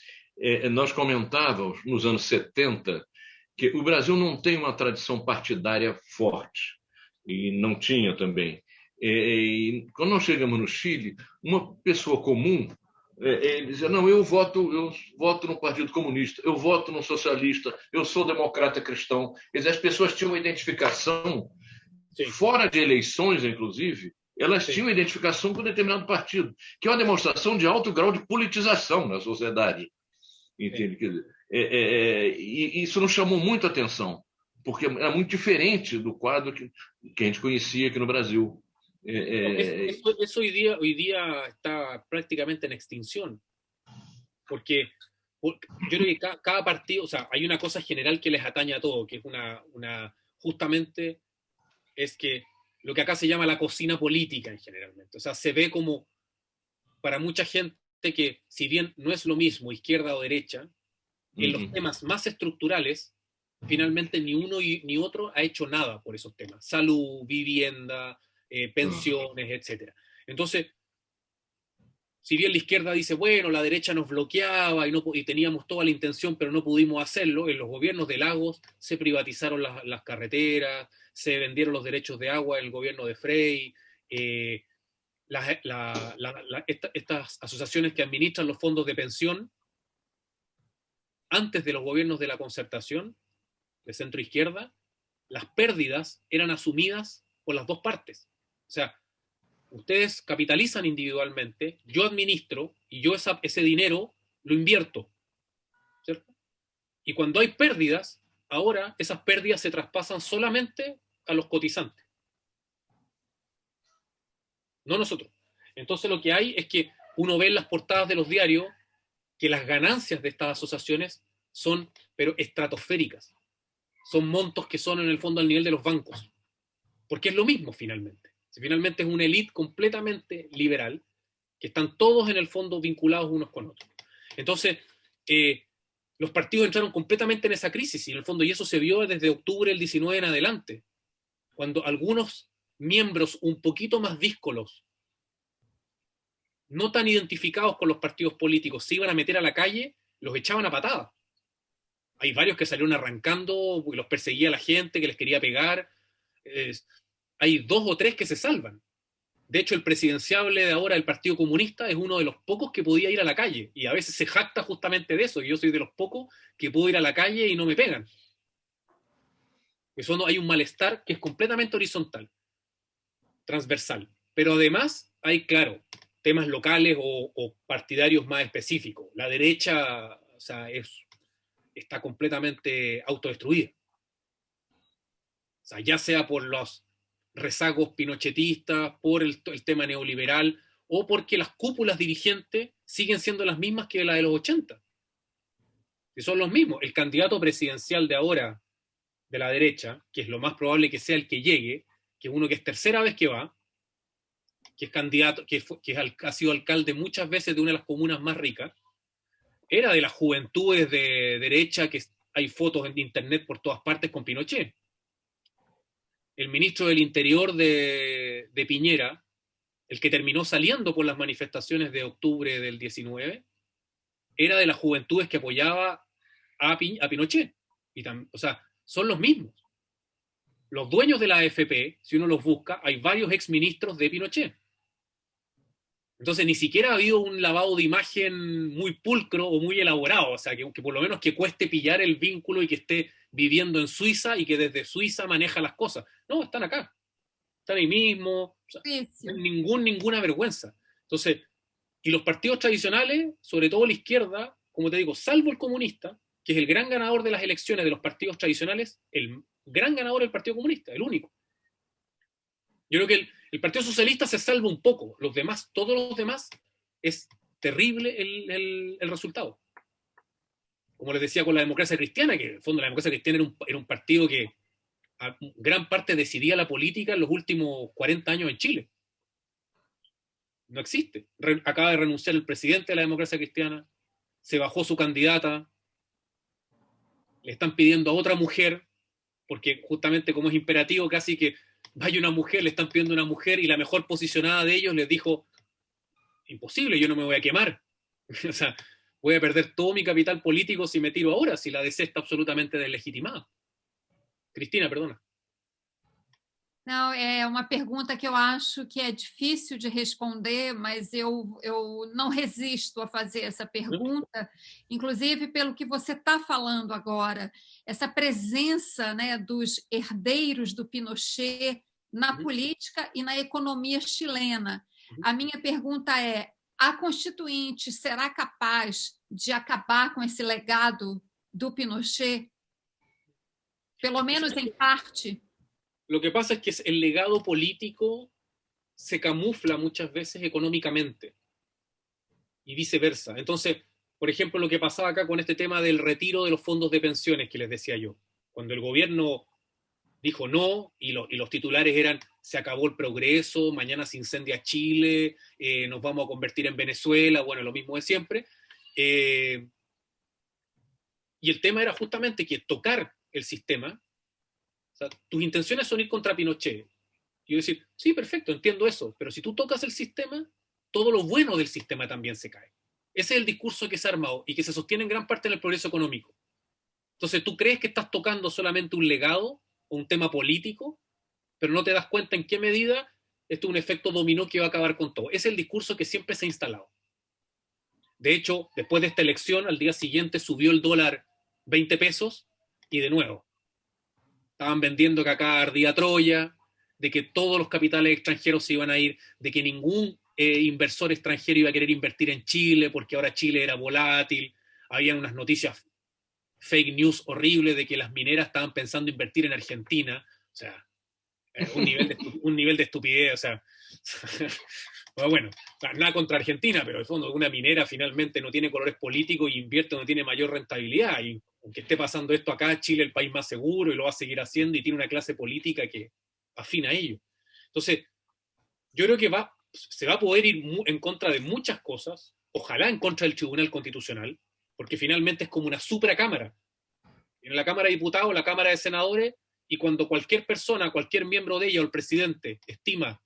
nós comentávamos nos anos 70 que o Brasil não tem uma tradição partidária forte, e não tinha também. E quando nós chegamos no Chile, uma pessoa comum ele dizia, não, eu voto no Partido Comunista, eu voto no socialista, eu sou democrata cristão. Quer dizer, as pessoas tinham uma identificação, fora de eleições, inclusive, elas tinham identificação com um determinado partido, que é uma demonstração de alto grau de politização na sociedade. Entende? Quer dizer, e isso nos chamou muito a atenção, porque era muito diferente do quadro que a gente conhecia aqui no Brasil. Eso hoy día está prácticamente en extinción, porque yo creo que cada partido, o sea, hay una cosa general que les atañe a todos, que es justamente es que lo que acá se llama la cocina política generalmente, o sea, se ve como para mucha gente que si bien no es lo mismo izquierda o derecha, en los temas más estructurales, finalmente ni uno ni otro ha hecho nada por esos temas, salud, vivienda, pensiones, etc. Entonces, si bien la izquierda dice, bueno, la derecha nos bloqueaba y teníamos toda la intención, pero no pudimos hacerlo, en los gobiernos de Lagos se privatizaron las carreteras, se vendieron los derechos de agua en el gobierno de Frei, estas asociaciones que administran los fondos de pensión, antes de los gobiernos de la concertación, de centro izquierda, las pérdidas eran asumidas por las dos partes. O sea, ustedes capitalizan individualmente, yo administro y yo ese dinero lo invierto, ¿cierto? Y cuando hay pérdidas, ahora esas pérdidas se traspasan solamente a los cotizantes, no nosotros. Entonces lo que hay es que uno ve en las portadas de los diarios que las ganancias de estas asociaciones son, pero estratosféricas. Son montos que son en el fondo al nivel de los bancos. Porque es lo mismo finalmente. Finalmente es una élite completamente liberal, que están todos en el fondo vinculados unos con otros. Entonces, los partidos entraron completamente en esa crisis, y en el fondo, y eso se vio desde octubre del 19 en adelante, cuando algunos miembros un poquito más díscolos, no tan identificados con los partidos políticos, se iban a meter a la calle, los echaban a patadas. Hay varios que salieron arrancando, y los perseguía la gente, que les quería pegar. Hay 2 o 3 que se salvan. De hecho, el presidenciable de ahora del Partido Comunista es uno de los pocos que podía ir a la calle, y a veces se jacta justamente de eso, y yo soy de los pocos que puedo ir a la calle y no me pegan. Hay un malestar que es completamente horizontal, transversal, pero además hay, claro, temas locales o partidarios más específicos. La derecha, o sea, está completamente autodestruida. O sea, ya sea por los rezagos pinochetistas, por el tema neoliberal, o porque las cúpulas dirigentes siguen siendo las mismas que las de los 80. Que son los mismos. El candidato presidencial de ahora, de la derecha, que es lo más probable que sea el que llegue, que es uno que es tercera vez que va, que es candidato, ha sido alcalde muchas veces de una de las comunas más ricas, era de las juventudes de derecha, que hay fotos en internet por todas partes con Pinochet. El ministro del Interior de Piñera, el que terminó saliendo por las manifestaciones de octubre del 19, era de las juventudes que apoyaba a Pinochet. O sea, son los mismos. Los dueños de la AFP, si uno los busca, hay varios exministros de Pinochet. Entonces ni siquiera ha habido un lavado de imagen muy pulcro o muy elaborado, o sea, que por lo menos que cueste pillar el vínculo y que esté viviendo en Suiza y que desde Suiza maneja las cosas. No, están acá, están ahí mismo, o sea, ninguna vergüenza. Entonces, y los partidos tradicionales, sobre todo la izquierda, como te digo, salvo el comunista, que es el gran ganador de las elecciones de los partidos tradicionales, el gran ganador del Partido Comunista, el único. Yo creo que el Partido Socialista se salva un poco. Los demás, todos los demás, es terrible el resultado. Como les decía con la democracia cristiana, que en el fondo la democracia cristiana era un partido que a gran parte decidía la política en los últimos 40 años en Chile. No existe. Acaba de renunciar el presidente de la democracia cristiana, se bajó su candidata, le están pidiendo a otra mujer, porque justamente como es imperativo casi que vaya una mujer, le están pidiendo a una mujer, y la mejor posicionada de ellos les dijo, imposible, yo no me voy a quemar. O sea, voy a perder todo mi capital político si me tiro ahora, si la DC está absolutamente deslegitimada. Cristina, perdona. Não, é uma pergunta que eu acho que é difícil de responder, mas eu não resisto a fazer essa pergunta, inclusive pelo que você está falando agora, essa presença, né, dos herdeiros do Pinochet na política e na economia chilena. A minha pergunta é, a Constituinte será capaz de acabar com esse legado do Pinochet? Pelo menos em parte? Lo que pasa es que el legado político se camufla muchas veces económicamente y viceversa. Entonces, por ejemplo, lo que pasaba acá con este tema del retiro de los fondos de pensiones que les decía yo. Cuando el gobierno dijo no y los titulares eran se acabó el progreso, mañana se incendia Chile, nos vamos a convertir en Venezuela, bueno, lo mismo de siempre. Y el tema era justamente que tocar el sistema. O sea, tus intenciones son ir contra Pinochet. Y yo decir, sí, perfecto, entiendo eso, pero si tú tocas el sistema, todo lo bueno del sistema también se cae. Ese es el discurso que se ha armado y que se sostiene en gran parte en el progreso económico. Entonces, tú crees que estás tocando solamente un legado o un tema político, pero no te das cuenta en qué medida esto es un efecto dominó que va a acabar con todo. Ese es el discurso que siempre se ha instalado. De hecho, después de esta elección, al día siguiente subió el dólar 20 pesos y de nuevo. Estaban vendiendo que acá ardía Troya, de que todos los capitales extranjeros se iban a ir, de que ningún inversor extranjero iba a querer invertir en Chile porque ahora Chile era volátil. Habían unas noticias fake news horribles de que las mineras estaban pensando invertir en Argentina. O sea, un nivel de estupidez. O sea, bueno, nada contra Argentina, pero en el fondo una minera finalmente no tiene colores políticos y invierte donde tiene mayor rentabilidad. Y aunque esté pasando esto acá, Chile es el país más seguro y lo va a seguir haciendo y tiene una clase política que afina a ello. Entonces, yo creo que se va a poder ir en contra de muchas cosas, ojalá en contra del Tribunal Constitucional, porque finalmente es como una supracámara. En la Cámara de Diputados, la Cámara de Senadores, y cuando cualquier persona, cualquier miembro de ella o el presidente estima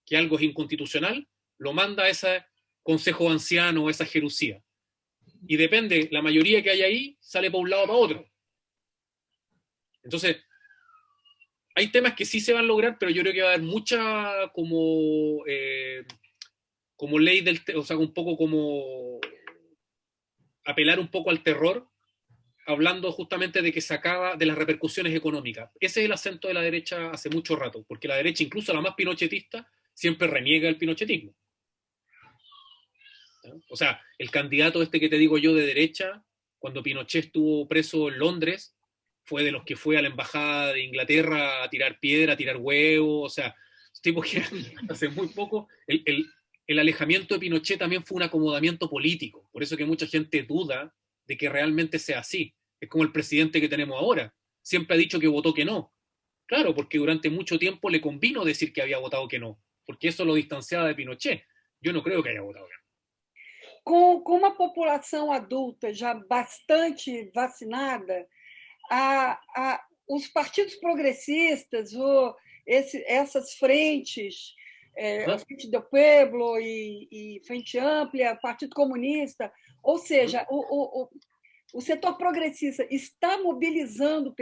que algo es inconstitucional, lo manda a ese Consejo de Ancianos o esa Jerusía. Y depende, la mayoría que hay ahí sale para un lado o para otro. Entonces, hay temas que sí se van a lograr, pero yo creo que va a haber mucha como ley del, o sea, un poco como apelar un poco al terror, hablando justamente de que se acaba de las repercusiones económicas. Ese es el acento de la derecha hace mucho rato, porque la derecha, incluso la más pinochetista, siempre reniega el pinochetismo. O sea, el candidato este que te digo yo de derecha, cuando Pinochet estuvo preso en Londres, fue de los que fue a la embajada de Inglaterra a tirar piedra, a tirar huevos, o sea, tipo que hace muy poco, el alejamiento de Pinochet también fue un acomodamiento político, por eso que mucha gente duda de que realmente sea así. Es como el presidente que tenemos ahora, siempre ha dicho que votó que no. Claro, porque durante mucho tiempo le convino decir que había votado que no, porque eso lo distanciaba de Pinochet. Yo no creo que haya votado que no. Com uma população adulta já bastante vacinada, os partidos progressistas, essas frentes, a Frente do Pueblo e Frente Ampla, Partido Comunista, ou seja, o setor progressista está mobilizando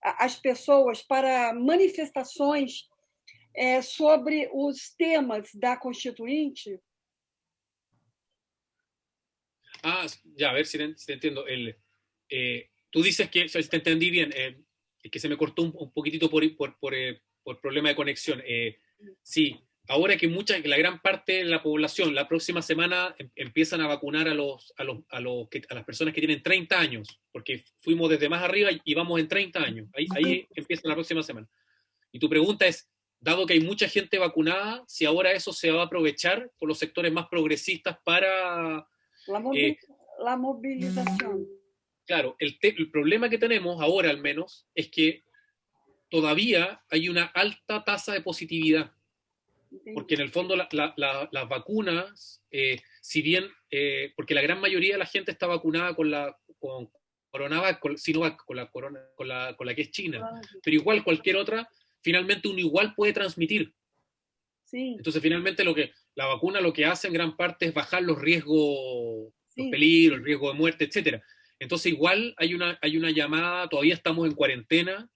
as pessoas para manifestações sobre os temas da Constituinte? Ah, ya, a ver si te entiendo. Tú dices que, o sea, si te entendí bien, que se me cortó un poquitito por problema de conexión. Sí, ahora que la gran parte de la población la próxima semana empiezan a vacunar a las personas que tienen 30 años, porque fuimos desde más arriba y vamos en 30 años. Ahí empieza la próxima semana. Y tu pregunta es, dado que hay mucha gente vacunada, si ahora eso se va a aprovechar por los sectores más progresistas para... La movilización. Claro, el problema que tenemos ahora al menos es que todavía hay una alta tasa de positividad. Porque en el fondo las vacunas, si bien, porque la gran mayoría de la gente está vacunada con Coronavac, Sinovac, con la que es China, pero igual cualquier otra, finalmente uno igual puede transmitir. Sí. Entonces finalmente la vacuna lo que hace en gran parte es bajar los riesgos, Sí. los peligros, el riesgo de muerte, etcétera. Entonces igual hay una llamada, todavía estamos en cuarentena,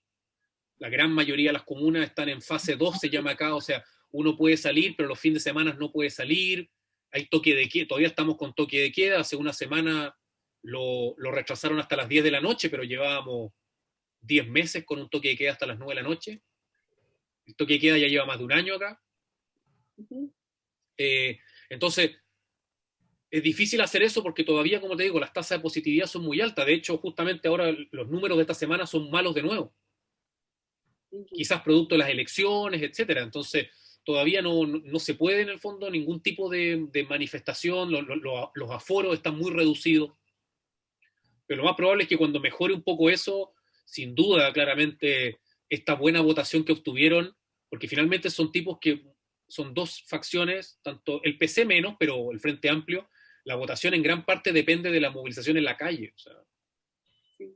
la gran mayoría de las comunas están en fase 2, se llama acá, o sea, uno puede salir, pero los fines de semana no puede salir, hay toque de queda, todavía estamos con toque de queda, hace una semana lo retrasaron hasta las 10 de la noche, pero llevábamos 10 meses con un toque de queda hasta las 9 de la noche. El toque de queda ya lleva más de un año acá. Entonces, es difícil hacer eso porque todavía, como te digo, las tasas de positividad son muy altas. De hecho, justamente ahora los números de esta semana son malos de nuevo. Quizás producto de las elecciones, etcétera. Entonces, todavía no se puede, en el fondo, ningún tipo de manifestación. Los aforos están muy reducidos. Pero lo más probable es que cuando mejore un poco eso, sin duda, claramente, esta buena votación que obtuvieron, porque finalmente son tipos que son dos facciones, tanto el PC menos, pero el Frente Amplio, la votación en gran parte depende de la movilización en la calle. O sea, Sí.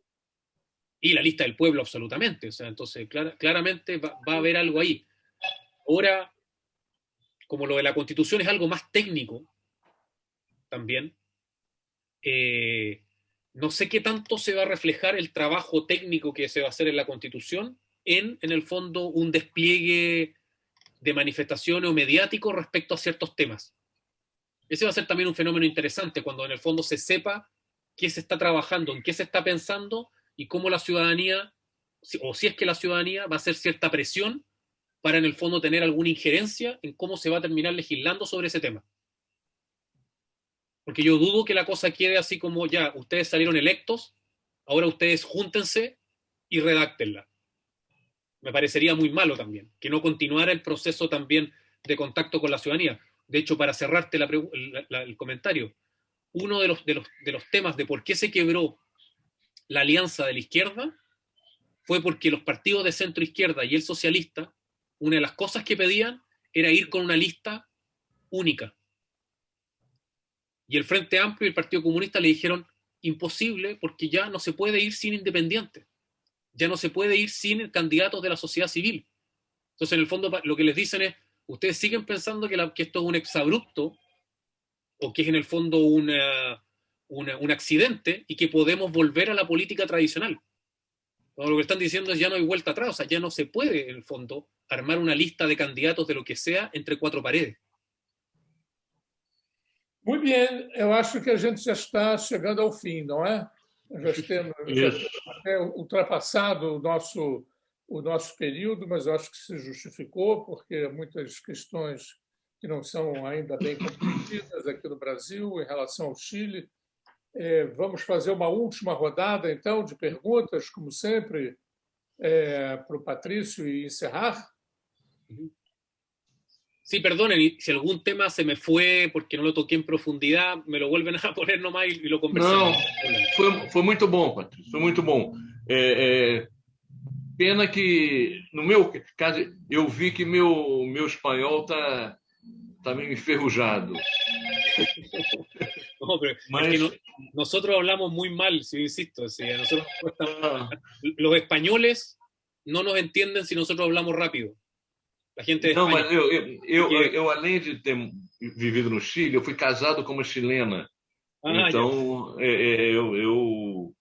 y la lista del pueblo absolutamente. O sea, entonces, claramente va a haber algo ahí. Ahora, como lo de la Constitución es algo más técnico también, no sé qué tanto se va a reflejar el trabajo técnico que se va a hacer en la Constitución en el fondo, un despliegue de manifestaciones o mediático respecto a ciertos temas. Ese va a ser también un fenómeno interesante, cuando en el fondo se sepa qué se está trabajando, en qué se está pensando y cómo la ciudadanía, o si es que la ciudadanía va a hacer cierta presión para en el fondo tener alguna injerencia en cómo se va a terminar legislando sobre ese tema. Porque yo dudo que la cosa quede así como, ya, ustedes salieron electos, ahora ustedes júntense y redáctenla. Me parecería muy malo también, que no continuara el proceso también de contacto con la ciudadanía. De hecho, para cerrarte el comentario, uno de los temas de por qué se quebró la alianza de la izquierda fue porque los partidos de centro izquierda y el socialista, una de las cosas que pedían era ir con una lista única. Y el Frente Amplio y el Partido Comunista le dijeron, imposible, porque ya no se puede ir sin independientes, ya no se puede ir sin candidatos de la sociedad civil. Entonces, en el fondo, lo que les dicen es, ustedes siguen pensando que esto es un exabrupto, o que es en el fondo un accidente, y que podemos volver a la política tradicional. Lo que están diciendo es ya no hay vuelta atrás, o sea, ya no se puede, en el fondo, armar una lista de candidatos de lo que sea entre cuatro paredes. Muito bem, eu acho que a gente já está chegando ao fim, não é? Já temos até ultrapassado o nosso período, mas eu acho que se justificou, porque muitas questões que não são ainda bem compreendidas aqui no Brasil em relação ao Chile. Vamos fazer uma última rodada, então, de perguntas, como sempre, para o Patrício e encerrar. Sí, perdonen, y si algún tema se me fue porque no lo toqué en profundidad, me lo vuelven a poner nomás y lo conversamos. Não, foi muito bom, Patrício, foi muito bom. Pena que, no meu caso, eu vi que meu espanhol está meio enferrujado. No, pero es que nosotros hablamos muy mal, si insisto. Si a nosotros los españoles no nos entienden si nosotros hablamos rápido. La gente de Não, España. mas eu, além de ter vivido no Chile, eu fui casado com uma chilena. Então, eu,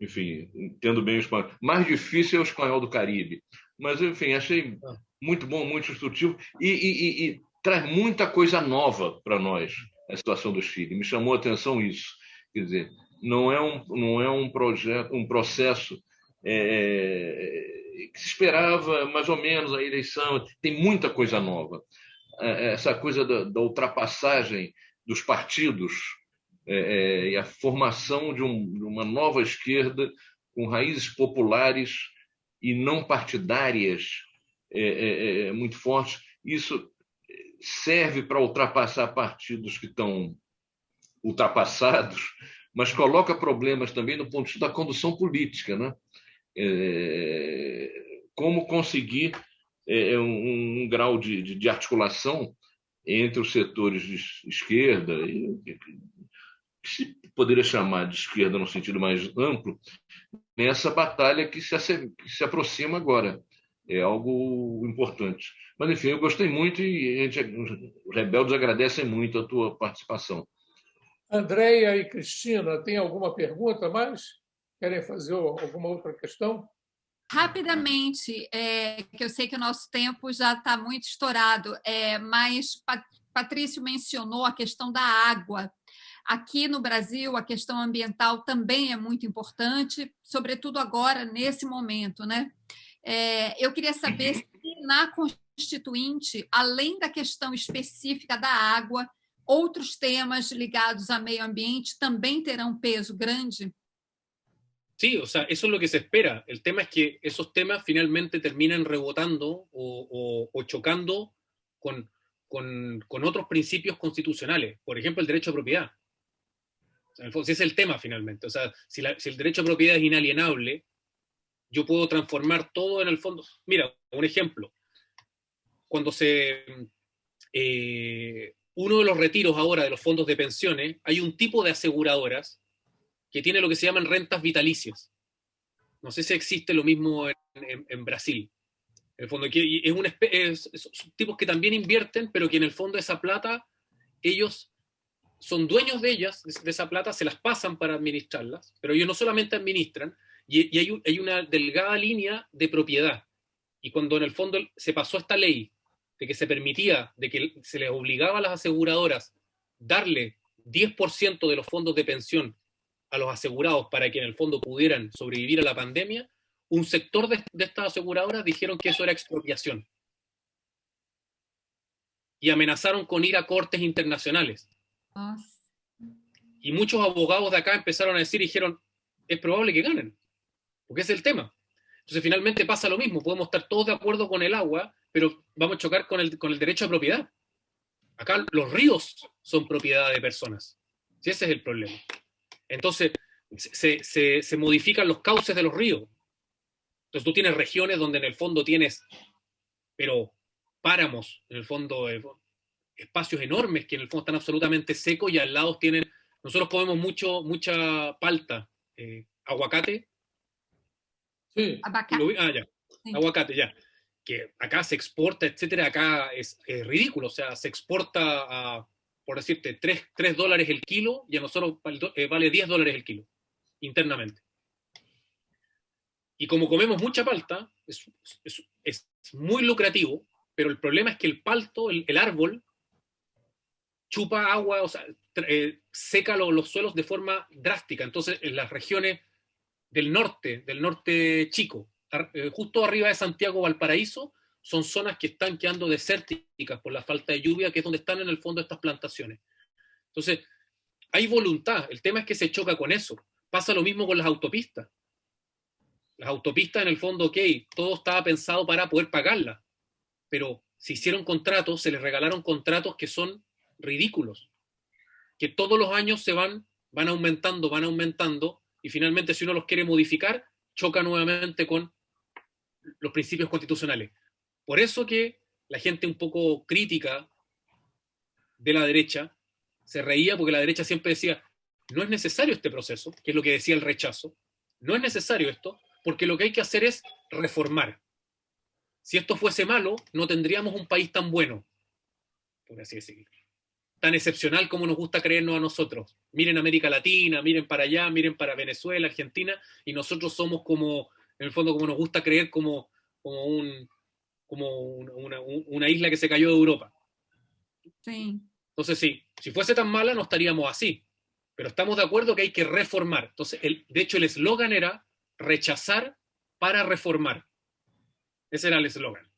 enfim, entendo bem o espanhol. Mais difícil é o espanhol do Caribe. Mas, enfim, achei muito bom, muito instrutivo e traz muita coisa nova para nós, a situação do Chile. Me chamou a atenção isso. Quer dizer, não é um processo que se esperava mais ou menos a eleição. Tem muita coisa nova. Essa coisa da ultrapassagem dos partidos e a formação de uma nova esquerda com raízes populares e não partidárias muito fortes. Isso serve para ultrapassar partidos que estão ultrapassados, mas coloca problemas também no ponto de vista da condução política, né? Como conseguir um grau de articulação entre os setores de esquerda, que se poderia chamar de esquerda no sentido mais amplo, nessa batalha que se aproxima agora. É algo importante. Mas, enfim, eu gostei muito e os rebeldes agradecem muito a tua participação. Andréia e Cristina, tem alguma pergunta mais? Querem fazer alguma outra questão? Rapidamente, que eu sei que o nosso tempo já está muito estourado, mas Patrício mencionou a questão da água. Aqui no Brasil, a questão ambiental também é muito importante, sobretudo agora, nesse momento, né? Eu queria saber se na Constituinte, além da questão específica da água, outros temas ligados ao meio ambiente também terão peso grande? Sí, o sea, eso es lo que se espera. El tema es que esos temas finalmente terminan rebotando o chocando con otros principios constitucionales. Por ejemplo, el derecho a propiedad. O sea, en el fondo, si es el tema finalmente. O sea, si el derecho a propiedad es inalienable, yo puedo transformar todo en el fondo. Mira, un ejemplo. Cuando uno de los retiros ahora de los fondos de pensiones, hay un tipo de aseguradoras que tiene lo que se llaman rentas vitalicias. No sé si existe lo mismo en Brasil. En el fondo, son tipos que también invierten, pero que en el fondo esa plata, ellos son dueños de ellas, de esa plata, se las pasan para administrarlas, pero ellos no solamente administran, y hay una delgada línea de propiedad. Y cuando en el fondo se pasó esta ley de que se permitía, de que se les obligaba a las aseguradoras darle 10% de los fondos de pensión a los asegurados para que en el fondo pudieran sobrevivir a la pandemia, un sector de estas aseguradoras dijeron que eso era expropiación. Y amenazaron con ir a cortes internacionales. Y muchos abogados de acá empezaron a decir y dijeron, es probable que ganen, porque ese es el tema. Entonces finalmente pasa lo mismo, podemos estar todos de acuerdo con el agua, pero vamos a chocar con el derecho a propiedad. Acá los ríos son propiedad de personas. Sí, ese es el problema. Entonces se modifican los cauces de los ríos. Entonces tú tienes regiones donde en el fondo tienes, pero páramos, en el fondo espacios enormes que en el fondo están absolutamente secos y al lado tienen, nosotros comemos mucha palta, aguacate. Sí. Ya. Sí. Aguacate, ya. Que acá se exporta, etcétera, acá es ridículo, o sea, se exporta por decirte, $3 el kilo y a nosotros vale $10 el kilo, internamente. Y como comemos mucha palta, es muy lucrativo, pero el problema es que el palto, el árbol, chupa agua, o sea, seca los suelos de forma drástica. Entonces, en las regiones del norte chico, justo arriba de Santiago, Valparaíso, son zonas que están quedando desérticas por la falta de lluvia, que es donde están en el fondo estas plantaciones. Entonces, hay voluntad, el tema es que se choca con eso. Pasa lo mismo con las autopistas. Las autopistas, en el fondo, ok, todo estaba pensado para poder pagarlas, pero se hicieron contratos, se les regalaron contratos que son ridículos, que todos los años van aumentando, y finalmente si uno los quiere modificar, choca nuevamente con los principios constitucionales. Por eso que la gente un poco crítica de la derecha se reía porque la derecha siempre decía, no es necesario este proceso, que es lo que decía el rechazo, no es necesario esto, porque lo que hay que hacer es reformar. Si esto fuese malo, no tendríamos un país tan bueno, por así decirlo, tan excepcional como nos gusta creernos a nosotros. Miren América Latina, miren para allá, miren para Venezuela, Argentina, y nosotros somos como, en el fondo, como nos gusta creer como una isla que se cayó de Europa. Sí. Entonces, sí, si fuese tan mala no estaríamos así, pero estamos de acuerdo que hay que reformar. Entonces, de hecho, el eslogan era rechazar para reformar. Ese era el eslogan.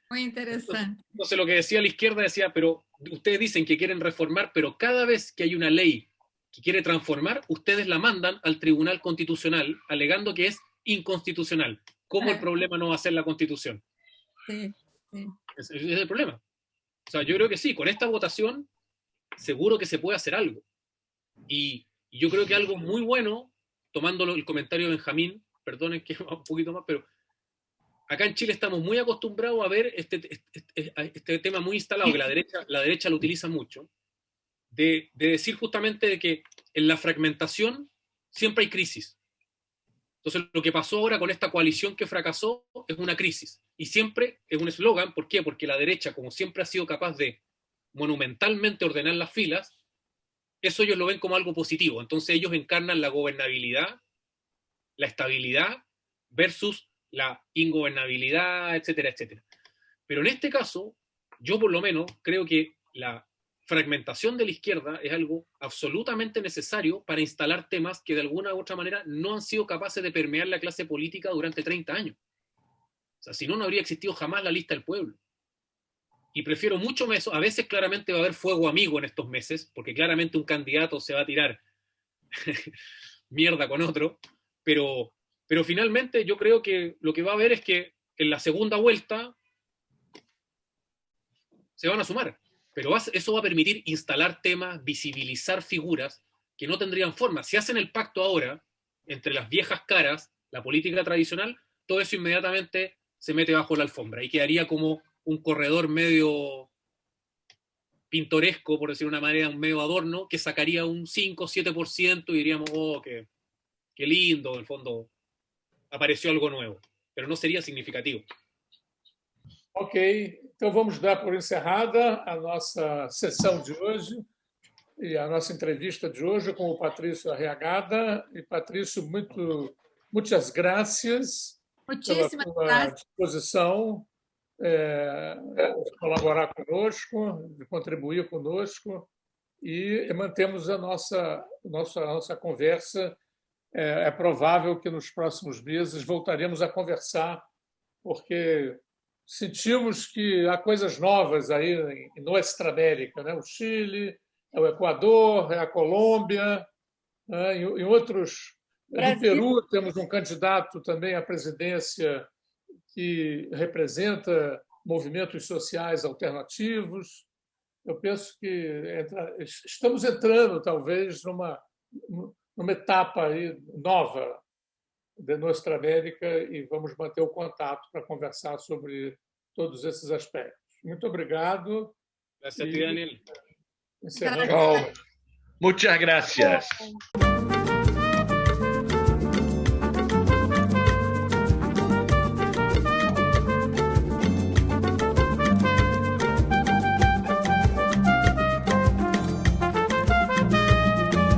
Muy interesante. Entonces, lo que decía la izquierda decía, pero ustedes dicen que quieren reformar, pero cada vez que hay una ley que quiere transformar, ustedes la mandan al Tribunal Constitucional alegando que es inconstitucional. ¿Cómo el problema no va a ser la Constitución? Sí, sí. Ese es el problema. O sea, yo creo que sí, con esta votación seguro que se puede hacer algo. Y yo creo que algo muy bueno, tomando el comentario de Benjamín, perdonen que va un poquito más, pero acá en Chile estamos muy acostumbrados a ver este tema muy instalado, que la derecha lo utiliza mucho, de decir justamente de que en la fragmentación siempre hay crisis. Entonces, lo que pasó ahora con esta coalición que fracasó es una crisis. Y siempre es un eslogan. ¿Por qué? Porque la derecha, como siempre ha sido capaz de monumentalmente ordenar las filas, eso ellos lo ven como algo positivo. Entonces ellos encarnan la gobernabilidad, la estabilidad versus la ingobernabilidad, etcétera, etcétera. Pero en este caso, yo por lo menos creo que la fragmentación de la izquierda es algo absolutamente necesario para instalar temas que de alguna u otra manera no han sido capaces de permear la clase política durante 30 años. O sea, si no, no habría existido jamás la lista del pueblo. Y prefiero mucho más eso. A veces claramente va a haber fuego amigo en estos meses, porque claramente un candidato se va a tirar mierda con otro, pero finalmente yo creo que lo que va a haber es que en la segunda vuelta se van a sumar. Pero eso va a permitir instalar temas, visibilizar figuras que no tendrían forma. Si hacen el pacto ahora entre las viejas caras, la política tradicional, todo eso inmediatamente se mete bajo la alfombra y quedaría como un corredor medio pintoresco, por decir de una manera, un medio adorno, que sacaría un 5 o 7% y diríamos, oh, qué lindo, en el fondo apareció algo nuevo, pero no sería significativo. Ok, então vamos dar por encerrada a nossa sessão de hoje e a nossa entrevista de hoje com o Patrício Arriagada. E, Patrício, muitas graças pela tua disposição de colaborar conosco, de contribuir conosco, e mantemos a nossa conversa. É provável que nos próximos meses voltaremos a conversar, porque sentimos que há coisas novas aí em Nuestra América, né? O Chile, o Equador, a Colômbia, né? Em outros. No Peru temos um candidato também à presidência que representa movimentos sociais alternativos. Eu penso que estamos entrando, talvez, numa etapa aí nova de Nuestra América e vamos manter o contato para conversar sobre todos esses aspectos. Muito obrigado. Gracias a ti, Daniel. Encerramos. Muchas gracias.